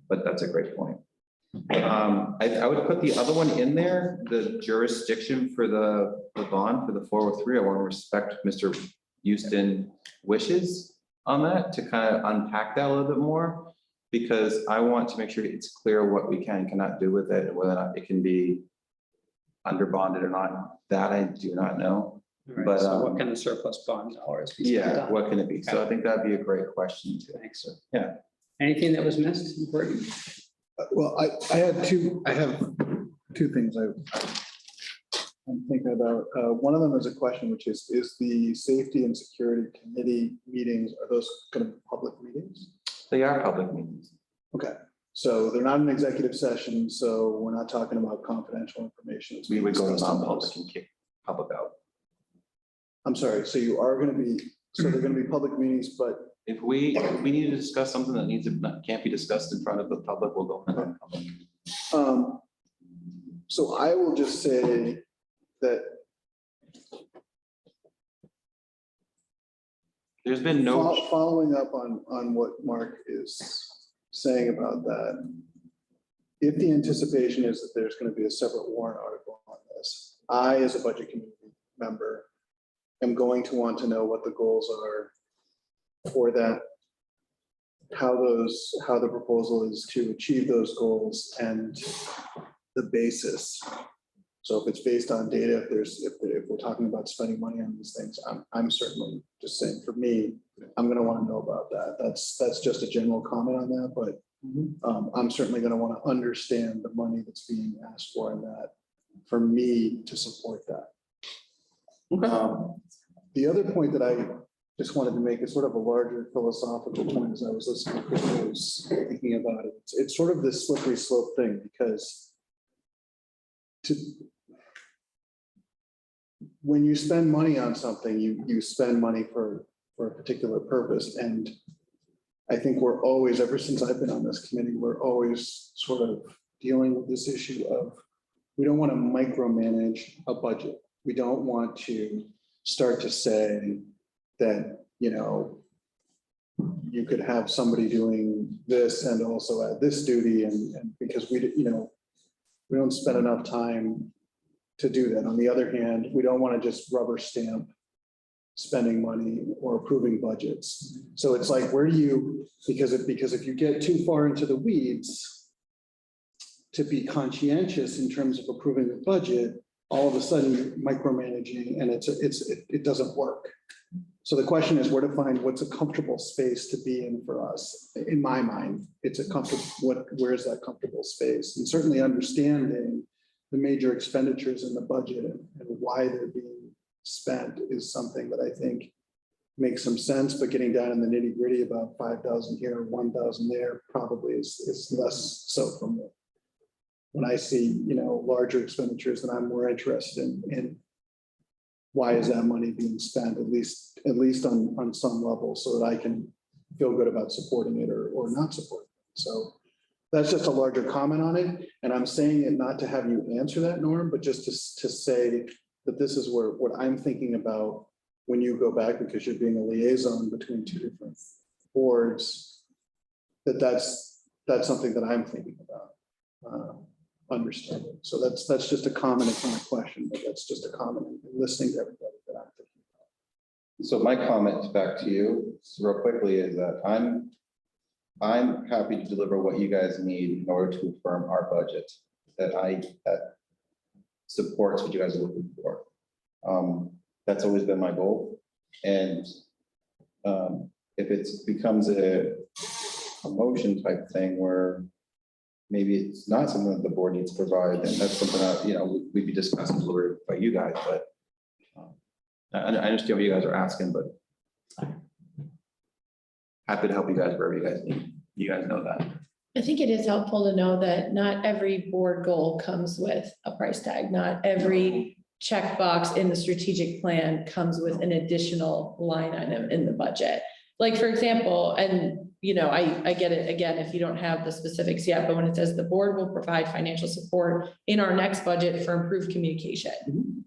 But that's a great point. I would put the other one in there, the jurisdiction for the bond for the 403. I want to respect Mr. Houston wishes on that to kind of unpack that a little bit more, because I want to make sure it's clear what we can and cannot do with it, and whether or not it can be under bonded or not. That I do not know. All right, But, so what can the surplus bond dollars be spent Yeah, on? what can it be? So I think that'd be a great question too. Thanks. So, yeah. Anything that was missed important? Well, I have two things I'm thinking about. One of them is a question, which is the Safety and Security Committee meetings, are those going to be public meetings? They are public meetings. Okay, so they're not an executive session, so we're not talking about confidential information. We would go discussed in non-public those. and kick public out. I'm sorry, so you are going to be, so they're going to be public meetings, but If we need to discuss something that can't be discussed in front of the public, we'll go non-public. so I will just say that There's been no, following up on what Mark is saying about that. If the anticipation is that there's going to be a separate warrant article on this, I, as a budget committee member, am going to want to know what the goals are for that, how the proposal is to achieve those goals and the basis. So if it's based on data, if we're talking about spending money on these things, I'm certainly just saying, for me, I'm going to want to know about that. That's just a general comment on that, but I'm certainly going to want to understand the money that's being asked for in that, for me to support that. The other point that I just wanted to make is sort of a larger philosophical point as I was listening to Chris was thinking about it. It's sort of this slippery slope thing, because when you spend money on something, you spend money for a particular purpose. And I think we're always, ever since I've been on this committee, we're always sort of dealing with this issue of, we don't want to micromanage a budget. We don't want to start to say that, you could have somebody doing this and also add this duty, and because we don't spend enough time to do that. On the other hand, we don't want to just rubber stamp spending money or approving budgets. So it's like, where do you, because if you get too far into the weeds to be conscientious in terms of approving the budget, all of a sudden you're micromanaging, and it doesn't work. So the question is where to find what's a comfortable space to be in for us. In my mind, it's a comfortable, where is that comfortable space? And certainly understanding the major expenditures in the budget and why they're being spent is something that I think makes some sense, but getting down in the nitty gritty about 5,000 here, 1,000 there probably is less so from me. When I see, larger expenditures, then I'm more interested in why is that money being spent, at least on some level, so that I can feel good about supporting it or not supporting it. So that's just a larger comment on it. And I'm saying it not to have you answer that, Norm, but just to say that this is what I'm thinking about when you go back, because you're being a liaison between two different boards, that's something that I'm thinking about, understanding. So that's just a comment. It's not a question, but that's just a comment and listening to everybody that I'm thinking about. So my comment back to you real quickly is that I'm happy to deliver what you guys need in order to affirm our budget that supports what you guys are looking for. That's always been my goal. And if it becomes a motion type thing where maybe it's not something that the board needs to provide, then that's something that, we'd be discussing delivered by you guys, but I understand what you guys are asking, but happy to help you guys wherever you guys need. You guys know that. I think it is helpful to know that not every board goal comes with a price tag. Not every checkbox in the strategic plan comes with an additional line item in the budget. Like, for example, and I get it again, if you don't have the specifics yet, but when it says the board will provide financial support in our next budget for improved communication. Mm-hmm.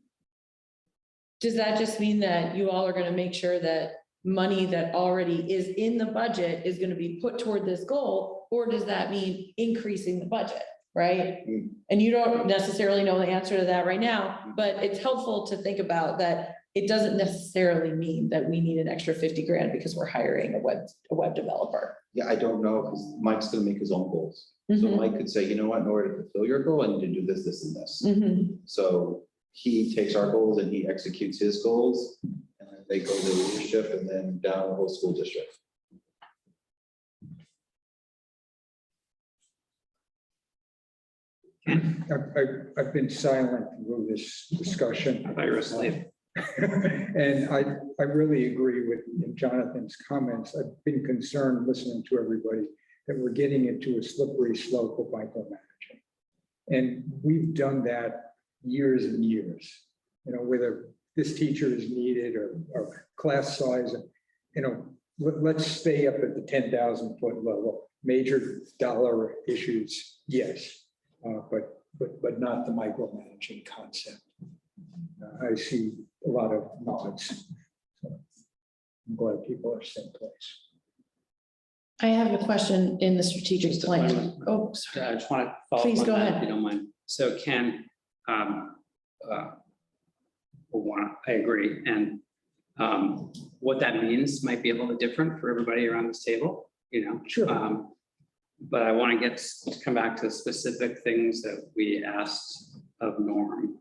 Does that just mean that you all are going to make sure that money that already is in the budget is going to be put toward this goal? Or does that mean increasing the budget, right? Mm. And you don't necessarily know the answer to that right now, but it's helpful to think about that. It doesn't necessarily mean that we need an extra 50 grand because we're hiring a web developer. Yeah, I don't know, because Mike's gonna make his own goals. So Mhm. Mike could say, you know what, in order to fulfill your goal, I need to do this, this, and this. Mhm. So he takes our goals and he executes his goals, and then they go to leadership and then down the whole school district. I've been silent through this discussion. I thought you were asleep. And I really agree with Jonathan's comments. I've been concerned listening to everybody that we're getting into a slippery slope of micromanaging. And we've done that years and years, whether this teacher is needed or class size, let's stay up at the 10,000 foot level. Major dollar issues, yes, but not the micromanaging concept. I see a lot of nods. So I'm glad people are same place. I have a question in the strategic Just a plan. moment. Oh, sorry. I just want to follow Please up go on that, ahead. if you don't mind. So Ken, I agree. And what that means might be a little bit different for everybody around this table, Sure. But I want to come back to the specific things that we asked of Norm.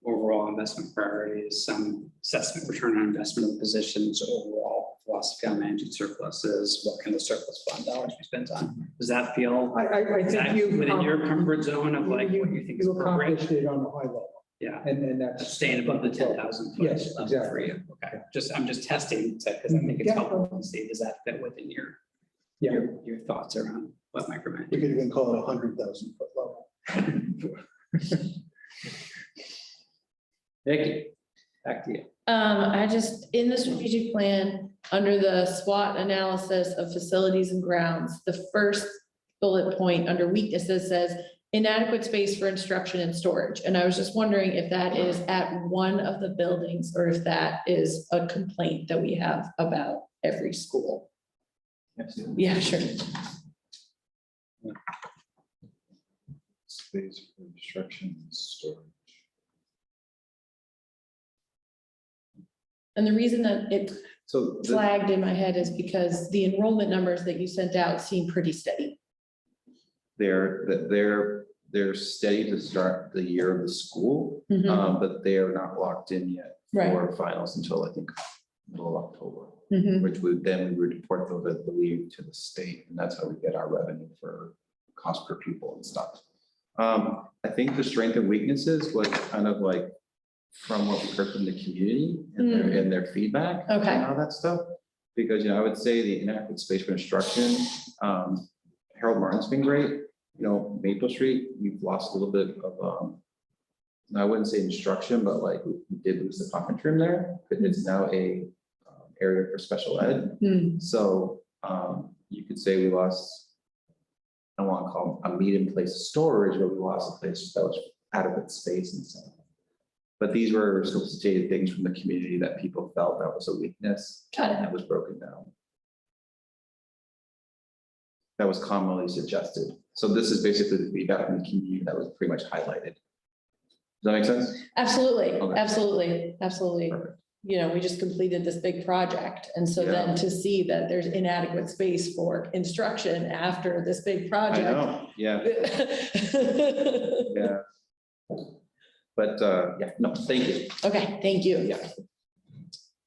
Overall investment priorities, some assessment, return on investment of positions, overall philosophy on managing surpluses, what kind of surplus fund dollars we spent on. Does that feel I is think that you. within your comfort zone of like what you think is You appropriate? accomplished it on a high level. Yeah, And that's. staying above the 10,000 foot Yes, level exactly. for you. Okay, I'm just testing because I think it's Yeah. helpful to see, does that fit within your thoughts around what micromanaging? We could even call it 100,000 foot level. Vicki, back to you. In the strategic plan, under the SWOT analysis of facilities and grounds, the first bullet point under weaknesses says inadequate space for instruction and storage. And I was just wondering if that is at one of the buildings or if that is a complaint that we have about every school. Yeah, sure. Space for instruction and storage. And the reason that it So the- flagged in my head is because the enrollment numbers that you sent out seem pretty steady. they're steady to start the year of the school, but they are not locked in yet Right. for finals until I think middle of October, Mhm. which would then we would report those, I believe, to the state, and that's how we get our revenue for cost per pupil and stuff. I think the strength and weaknesses was kind of like from what we heard from the community and their feedback. Okay. And all that stuff, because, I would say the inadequate space for instruction, Harold Martin's been great. Maple Street, we've lost a little bit of, I wouldn't say instruction, but like we did lose the conference room there, but it's now a area for special ed. Hmm. So you could say we lost I don't want to call them a medium place of storage, but we lost a place that was adequate space and stuff. But these were sort of stated things from the community that people felt that was a weakness. Got it. That was broken down. That was commonly suggested. So this is basically the feedback from the community that was pretty much highlighted. Does that make sense? Absolutely, Okay. absolutely, absolutely. Perfect. You know, we just completed this big project. And so then to see that there's inadequate space for instruction after this big I project. know, yeah, yeah. But, yeah, no, thank you. Okay, thank you. Yeah.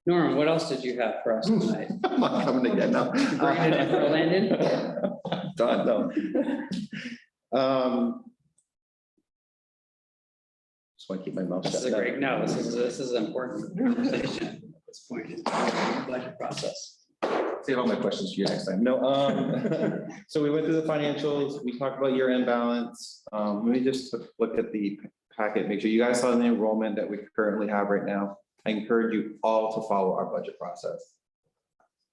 Norm, what else did you have for us tonight? I'm not coming again now. Bringing it in for Landon? Done, no. Just want to keep my mouth shut. This is a great, no, this is an important conversation at this point in the budget process. Save all my questions for you next time. No, so we went through the financials, we talked about year-end balance. Let me just look at the packet, make sure you guys saw the enrollment that we currently have right now. I encourage you all to follow our budget process.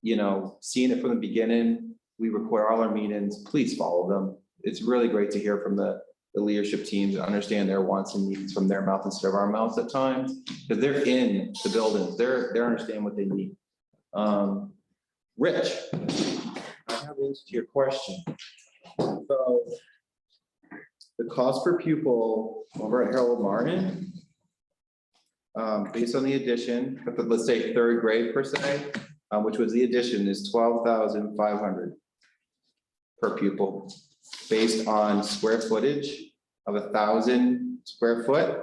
You know, seeing it from the beginning, we record all our meetings, please follow them. It's really great to hear from the leadership teams, understand their wants and needs from their mouth instead of our mouths at times, because they're in the buildings, they're understanding what they need. Rich, I have an answer to your question. So the cost per pupil over at Harold Martin, based on the addition, but let's say third grade per se, which was the addition, is $12,500 per pupil, based on square footage of 1,000 square foot.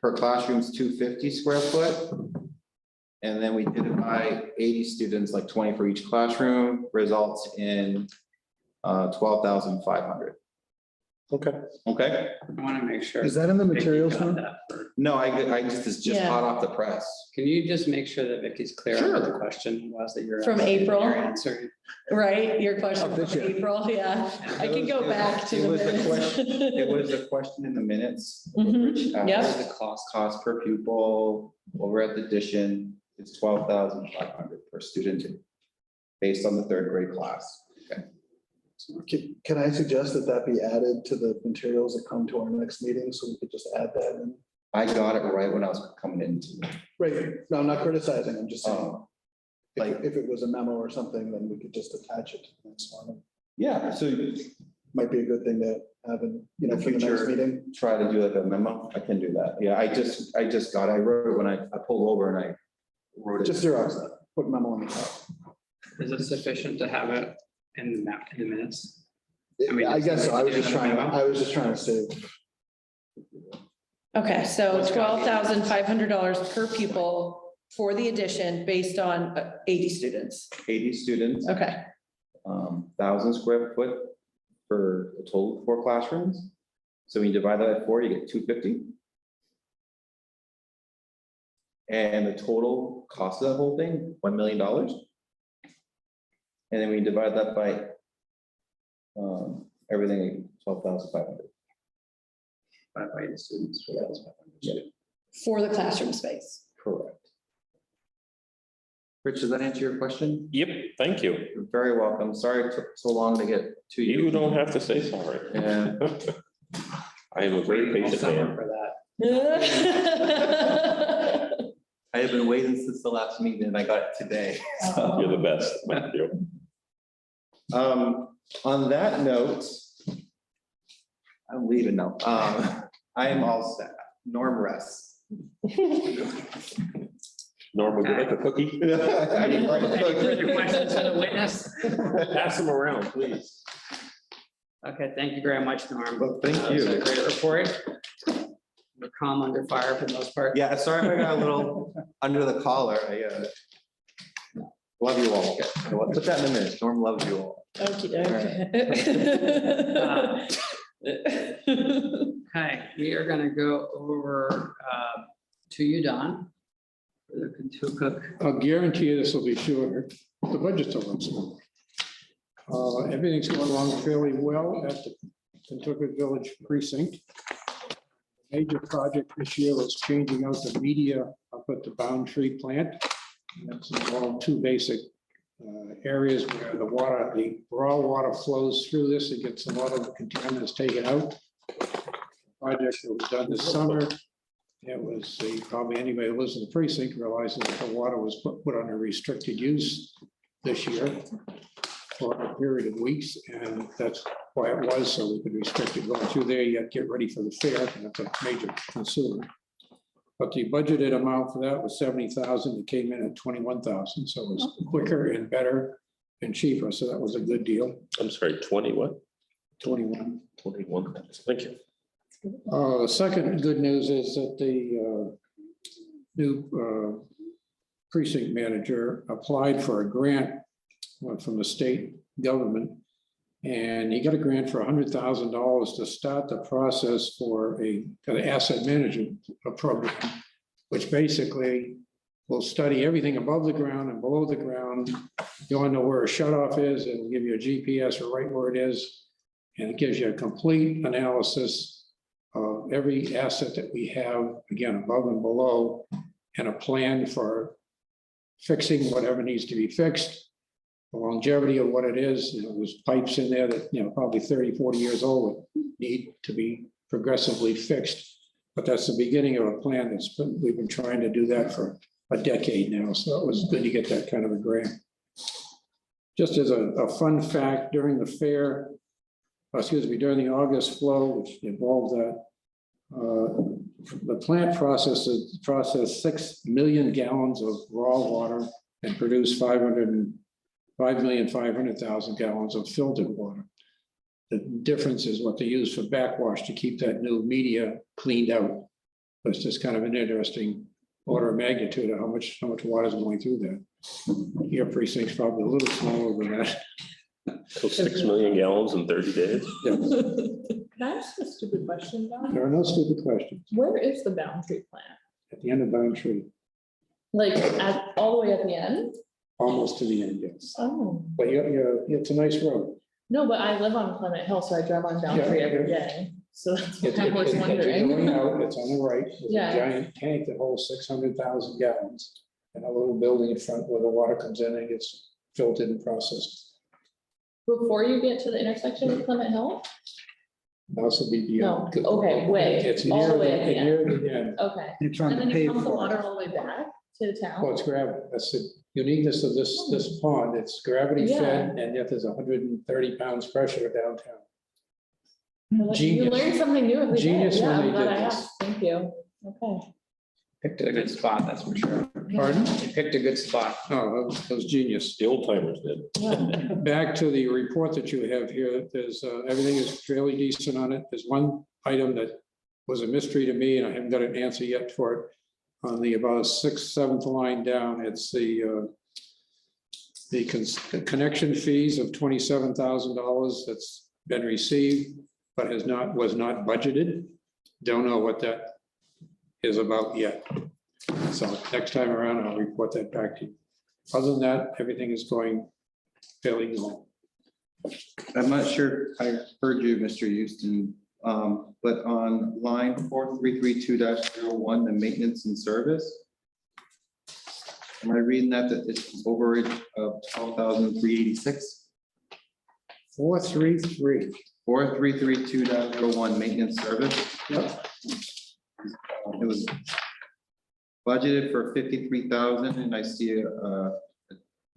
Per classroom's 250 square foot. And then we did it by 80 students, like 20 for each classroom, results in 12,500. Okay. Okay? I want to make sure. Is that in the Vicky materials? got Norm? that for- No, I just, it's just Yeah. hot off the press. Can you just make sure that Vicky's clear on what the question was that you're. From asking, April? you're answering? Right, your question Oh, from this year. April, yeah. I can go back to It the was a minutes. question, it was a question in the minutes. Mhm, Rich asked. yep. The cost per pupil over at the addition is 12,500 per student, based on the third grade class. Okay. Can I suggest that that be added to the materials that come to our next meeting, so we could just add that in? I got it right when I was coming into. Right, no, I'm not criticizing, I'm just saying, Like, if it was a memo or something, then we could just attach it to the next one. yeah, so Might be a good thing to have in, you know, The for the next future. meeting. try to do like a memo. I can do that. Yeah, I wrote it when I pulled over and I wrote it. Just Xerox that, put memo on the top. Is it sufficient to have it in the map, in the minutes? I mean, I guess so. I was just it's- trying to save. Okay, so $12,500 per pupil for the addition based on 80 students. 80 students, Okay, 1,000 square foot for a total of 4 classrooms. So when you divide that by 4, you get 250. And the total cost of the whole thing, $1 million. And then we divide that by everything, 12,500. By the students. 12,500. for the classroom space. Correct. Rich, does that answer your question? Yep, thank you. You're very welcome. Sorry it took so long to get to you. You don't have to say sorry. Yeah. I am a very patient Summer man. for that. I have been waiting since the last meeting and I got it today. So, You're the best, Matthew. on that note, I'm leaving now. I am all set. Norm rests. Norm, would you like a cookie? Any further questions for the witness? Pass them around, please. Okay, thank you very much, Norm. Well, thank That was you. a great report. We're calm under fire for the most part. Yeah, sorry if I got a little under the collar. I love you all. Okay, well, put that in the minutes. Norm loves you all. Okay. Okay, we are gonna go over to you, Don. For the Kentucky. I'll guarantee you this will be shorter. The budget's a little small. Everything's going along fairly well at the Kentucky Village precinct. Major project this year was changing out the media up at the Boundtree plant. That's involved 2 basic areas where the raw water flows through this, it gets a lot of the contaminants taken out. Project that was done this summer. It was probably anybody who lives in the precinct realizes that the water was put under restricted use this year for a period of weeks, and that's why it was, so we could restrict it going through there, yet get ready for the fair, and it's a major consumer. But the budgeted amount for that was 70,000, it came in at 21,000, so it was quicker and better and cheaper, so that was a good deal. I'm sorry, 20 what? 21. 21. Thank you. The second good news is that the new precinct manager applied for a grant from the state government. And he got a grant for $100,000 to start the process for an asset management program, which basically will study everything above the ground and below the ground. You want to know where a shutoff is, it'll give you a GPS or right where it is. And it gives you a complete analysis of every asset that we have, again, above and below, and a plan for fixing whatever needs to be fixed. The longevity of what it is, there's pipes in there that, probably 30, 40 years old need to be progressively fixed. But that's the beginning of a plan we've been trying to do that for a decade now. So it was good to get that kind of a grant. Just as a fun fact, during the fair, during the August flow, which involved that, the plant processed 6 million gallons of raw water and produced 5,500,000 gallons of filtered water. The difference is what they use for backwash to keep that new media cleaned out. It's just kind of an interesting order of magnitude of how much water is going through there. Your precinct's probably a little smaller than that. So 6 million gallons in 30 days? Yeah. Can I ask a stupid question, Don? There are no stupid questions. Where is the boundary plant? At the end of Boundary, Like all the way at the end? almost to the end, yes. Oh, But it's a nice road. no, but I live on Clement Hill, so I drive on Boundary every day. So that's what I was It's wondering. going out, it's on the right, there's a Yeah. giant tank that holds 600,000 gallons. And a little building in front where the water comes in and gets filtered and processed. Before you get to the intersection with Clement Hill? Also be No, beyond. okay, way, It's all the near way at the end. near the end. Okay. It's on And the then you paved pump the part. water all the way back to the Oh, town? it's gravity. That's the uniqueness of this pond. It's gravity fed and yet there's 130 pounds pressure downtown. You Genius. learn something new every day. Genius Yeah, when I'm they glad did I this. asked. Thank you. Okay. Picked a good spot, that's for sure. Pardon? You picked a good spot. Oh, that was genius. The old timers did. Yeah. Back to the report that you have here, there's, everything is fairly decent on it. There's one item that was a mystery to me, and I haven't got an answer yet for it. On the about 6th, 7th line down, it's the connection fees of $27,000 that's been received, but was not budgeted. Don't know what that is about yet. So next time around, I'll report that back to you. Other than that, everything is going fairly normal. I'm not sure I heard you, Mr. Houston, but on line 4332-01, the maintenance and service. Am I reading that it's overage of 12,386? 433. 4332.01, maintenance service. Yep. It was budgeted for 53,000 and I see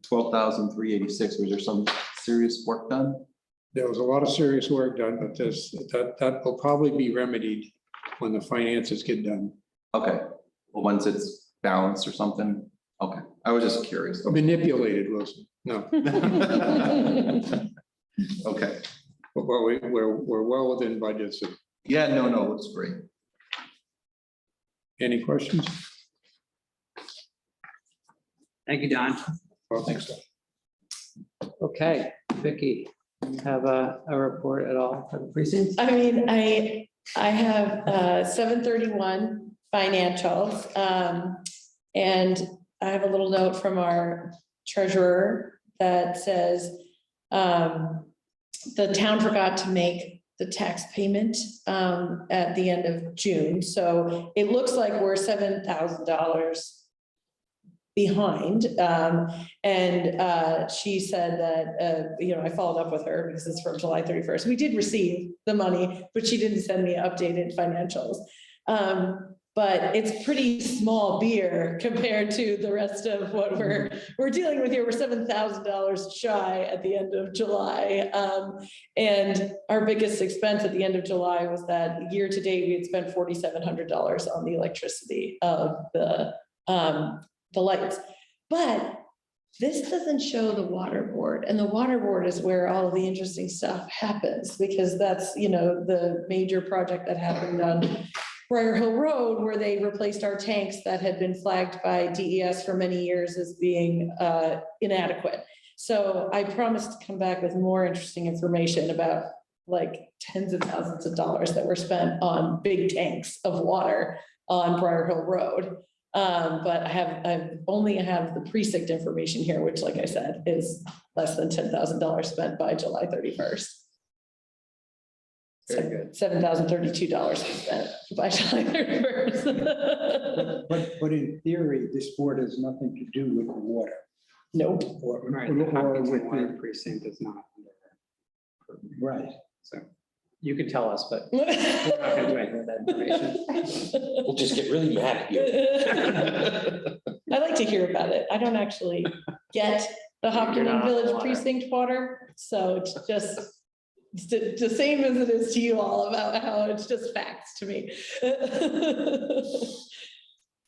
12,386. Was there some serious work done? There was a lot of serious work done, but that will probably be remedied when the finances get done. Okay, well, once it's balanced or something. Okay, I was just curious. Manipulated, Wilson. No, Okay, but we're well within budgets. yeah, no, looks great. Any questions? Thank you, Don. Well, thanks. Okay, Vicky, have a report at all for the precinct? I mean, I have 731 financials. And I have a little note from our treasurer that says the town forgot to make the tax payment at the end of June. So it looks like we're $7,000 behind. And she said that, I followed up with her because it's from July 31st. We did receive the money, but she didn't send me updated financials. But it's pretty small beer compared to the rest of what we're dealing with here. We're $7,000 shy at the end of July. And our biggest expense at the end of July was that year to date, we had spent $4,700 on the electricity of the lights. But this doesn't show the water board, and the water board is where all of the interesting stuff happens, because that's, the major project that happened on Briar Hill Road, where they replaced our tanks that had been flagged by DES for many years as being inadequate. So I promised to come back with more interesting information about like tens of thousands of dollars that were spent on big tanks of water on Briar Hill Road. But I only have the precinct information here, which, like I said, is less than $10,000 spent by July 31st. Very good. $7,032 spent by July 31st. But in theory, this board has nothing to do with the water. Nope. Or Right, the Hopkinton with Water the, Precinct is not under. right. So you could tell us, but we're not gonna do anything with that information. We'll just get really mad at you. I like to hear about it. I don't actually get the Hopkinton not on the Village water. Precinct water, so it's just it's the same as it is to you all about how it's just facts to me.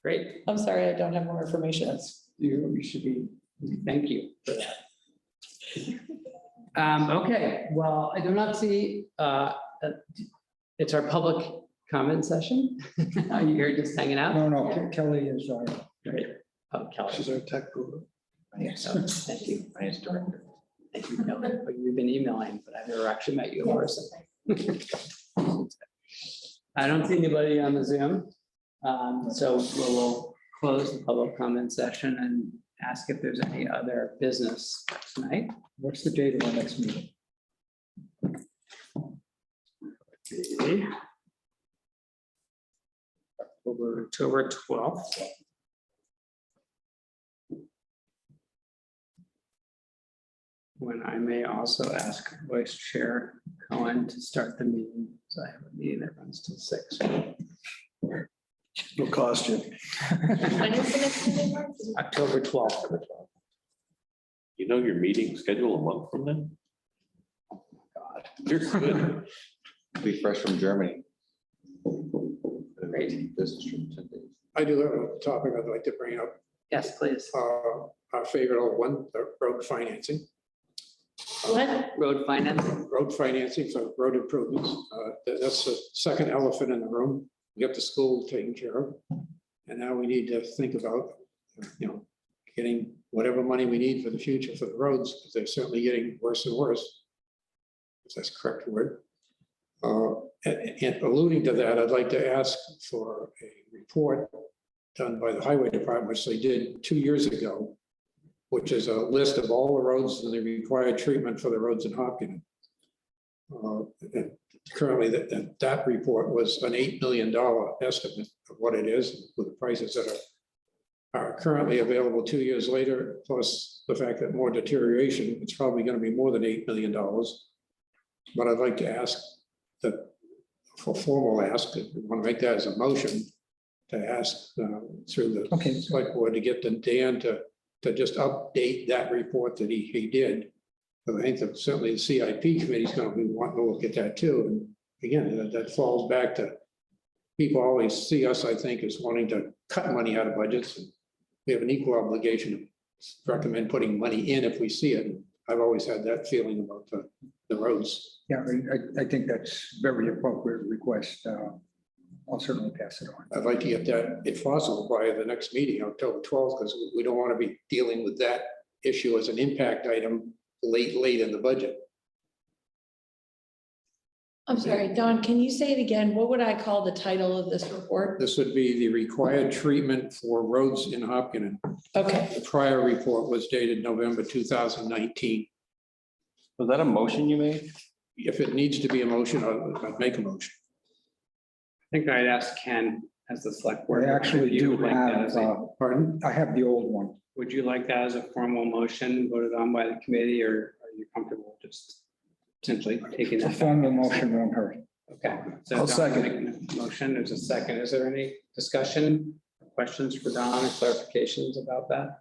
Great, I'm sorry, I don't have more information. you should be, thank you for that. Okay, well, I do not see, it's our public comment session. Are you here just hanging out? No, Kelly is our, Great. Oh, Kelly. She's our tech guru. Yes, thank you. Finance director. Thank you, Kelly. We've been emailing, but I've never actually met you in person. I don't see anybody on the Zoom. So we'll close the public comment session and ask if there's any other business tonight. what's the date of our next meeting? October 12th. When I may also ask Vice Chair Cohen to start the meeting, so I have a meeting that runs till 6. It'll cost you. When is the next meeting, Mark? October 12th. You know your meeting schedule a month from then? God. You're good. Be fresh from Germany. Great. Business trip, 10 days. I do have a topic I'd like to bring up. Yes, please. Our favorite old one, the road financing. What? Road financing. Road financing for road improvements. That's the second elephant in the room. We got the school taken care of. And now we need to think about, getting whatever money we need for the future for the roads, because they're certainly getting worse and worse. If that's the correct word. And alluding to that, I'd like to ask for a report done by the highway department, which they did 2 years ago, which is a list of all the roads and the required treatment for the roads in Hopkinton. And currently, that report was an $8 million estimate of what it is, with the prices that are currently available 2 years later, plus the fact that more deterioration, it's probably going to be more than $8 million. But I'd like to ask that, for formal ask, if we want to make that as a motion, to ask through the select board to get Dan to just update that report that he did. But I think that certainly the CIP committee is going to be wanting to look at that too. And again, that falls back to, people always see us, I think, as wanting to cut money out of budgets. We have an equal obligation to recommend putting money in if we see it. I've always had that feeling about the roads. Yeah, I think that's very appropriate request. I'll certainly pass it on. I'd like to get that, if possible, by the next meeting, October 12th, because we don't want to be dealing with that issue as an impact item late in the budget. I'm sorry, Don, can you say it again? What would I call the title of this report? This would be the required treatment for roads in Hopkinton. Okay. The prior report was dated November 2019. Was that a motion you made? If it needs to be a motion, I'd make a motion. I think I'd ask Ken as the select board? I actually If you do would like that have, as a- Pardon? I have the old one. Would you like that as a formal motion voted on by the committee, or are you comfortable just essentially taking The that? formal motion won't hurt. Okay. So I'll Don's second. making a motion, there's a second. Is there any discussion, questions for Don, or clarifications about that?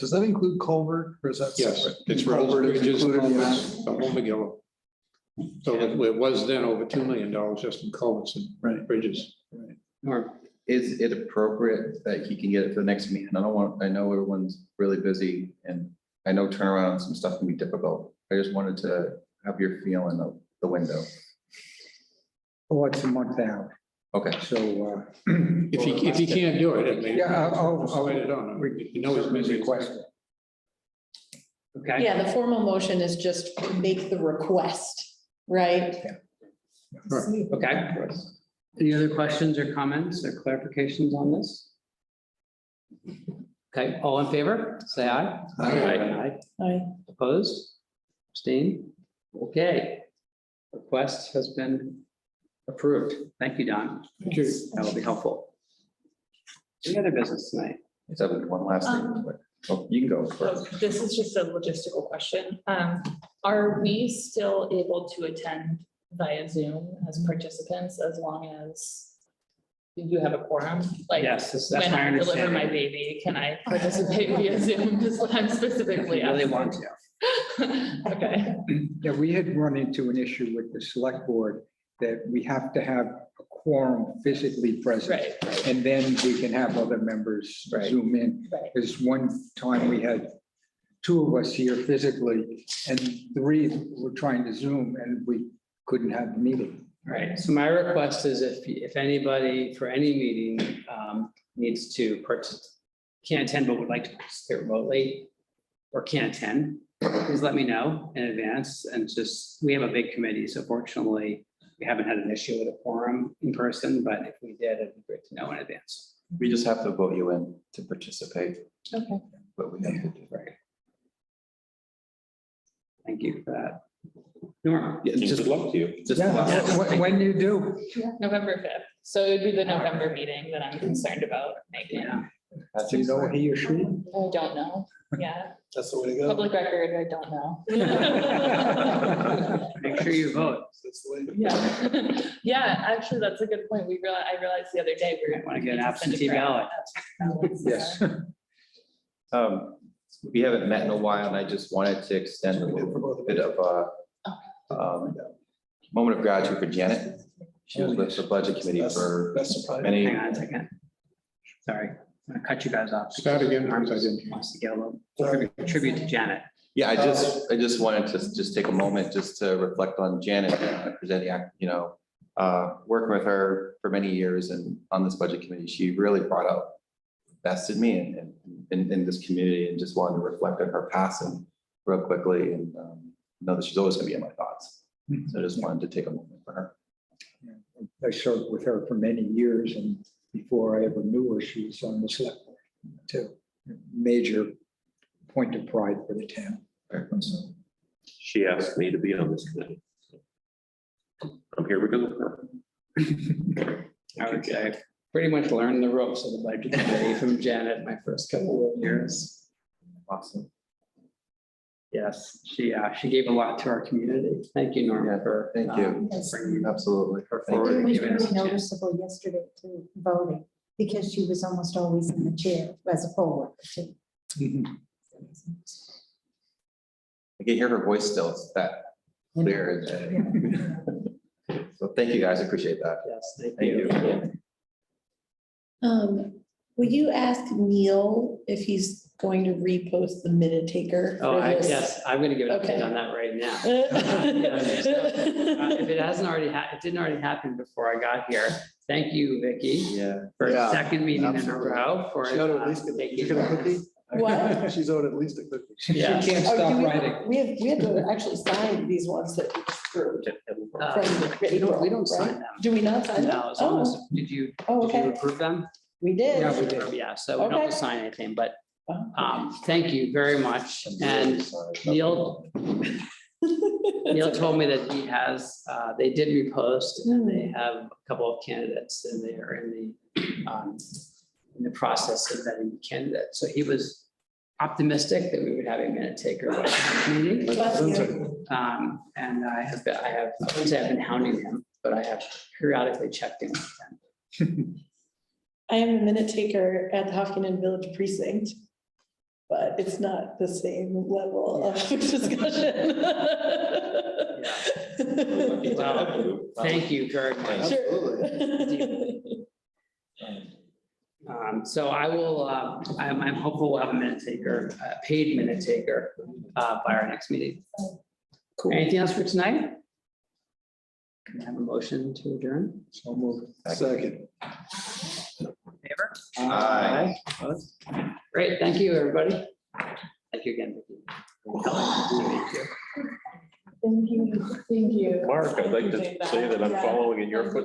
Does that include culvert or is that Yes, separate? it's roads, Culvert is bridges, included in that? culverts, the whole McGill. So it was then over $2 million just in culverts and Right. bridges. Or, Is it appropriate that he can get it for the next meeting? I know everyone's really busy and I know turnaround and some stuff can be difficult. I just wanted to have your feeling of the window. Oh, it's a month out, Okay, so. If he can't do it, I mean. Yeah, I'll Slide it on. You know he's busy. request. okay. Yeah, the formal motion is just make the request, right? Okay. Any other questions or comments or clarifications on this? Okay, all in favor, say aye. Aye. Aye. Opposed? Abstained? Okay. Request has been approved. Thank you, Don. Thank you. That will be helpful. Any other business tonight? is that one last thing? But- Oh, you can go first. So this is just a logistical question. Are we still able to attend via Zoom as participants as long as you have a quorum? Like, Yes, that's when my I deliver my understanding. baby, can I participate via Zoom? Is what I'm specifically I really asking. want to. Okay, Yeah, we had run into an issue with the select board that we have to have a quorum physically present. right, And then we can have other members Right. zoom in. right. There's one time we had two of us here physically and three were trying to Zoom and we couldn't have the meeting. Right, so my request is if anybody for any meeting needs to can't attend but would like to participate remotely or can't attend, please let me know in advance and just, we have a big committee, so fortunately we haven't had an issue with a quorum in person, but if we did, it'd be great to know in advance. We just have to vote you in to participate, Okay. but we have to do. Right. Thank you for that. Norm? Yeah, And just, good luck to you. just. Yeah, when you do, November 5th. So it would be the November meeting that I'm concerned about making. Yeah. do you know he or she? I don't know. Yeah, That's the way to go. public record, I don't know. Make sure you vote. That's the way. Yeah, yeah, actually, that's a good point. I realized the other day. Might wanna get an absentee ballot. Yes. We haven't met in a while and I just wanted to extend a little bit of moment of gratitude for Janet. She was with the budget committee for That's surprising. many, Hang on a second. Sorry, I'm gonna cut you guys off. Start again, Norm because I didn't hear. wants to get a little tribute to Janet. yeah, I just wanted to just take a moment just to reflect on Janet, presenting, working with her for many years and on this budget committee, she really brought out the best in me and in this community and just wanted to reflect on her passing real quickly and know that she's always gonna be in my thoughts. So I just wanted to take a moment for her. I served with her for many years and before I ever knew her, she was on the select board too. Major point of pride for the town. So, She asked me to be on this committee. I'm here because of her. I would say I pretty much learned the ropes of the budget committee from Janet my first couple of years. Awesome. Yes, she gave a lot to our community. Thank you, Norma, for. Thank you. bringing Absolutely. her It forward. and was giving us a very chance. noticeable yesterday too, voting, because she was almost always in the chair as a poll worker too. I can hear her voice still. It's that clear. So thank you, guys. I appreciate that. Yes, thank Thank you. you. Will you ask Neil if he's going to repost the minute taker? Oh, for this? yes, I'm gonna give an update Okay. on that right now. If it hasn't already it didn't already happen before I got here. Thank you, Vicky, Yeah. for a Yeah, second meeting in a absolutely. row for. She ought to at least get, taking- did you get a cookie? What? She's owed at least a cookie. She Yeah. can't Oh, stop do we- writing. We have to actually sign these ones that we just approved Uh, from We April, don't sign right? them. Do we not sign them? No, as long as, did you Okay, approve them? we did. Yeah, we did. Yeah, so we don't have to Okay. sign anything, but Oh. thank you very much. And Neil, Neil told me that he has, they did repost and they have a couple of candidates and they are in the in the process of vetting the candidate. So he was optimistic that we would have a minute taker meeting. And I wouldn't say I've been hounding him, but I have periodically checked in with him. I am a minute taker at the Hopkinton Village Precinct, but it's not the same level of discussion. Well, thank you very much. So I will, I'm hopeful we'll have a minute taker, a paid minute taker, by our next meeting. Anything else for tonight? Can I have a motion to adjourn? So moved. Second. Favor? Aye. Opposed? Great, thank you, everybody. Thank you again. Vicki. Thank you, thank you. Mark, I'd like to Appreciate say that I'm Yeah. following in your footsteps.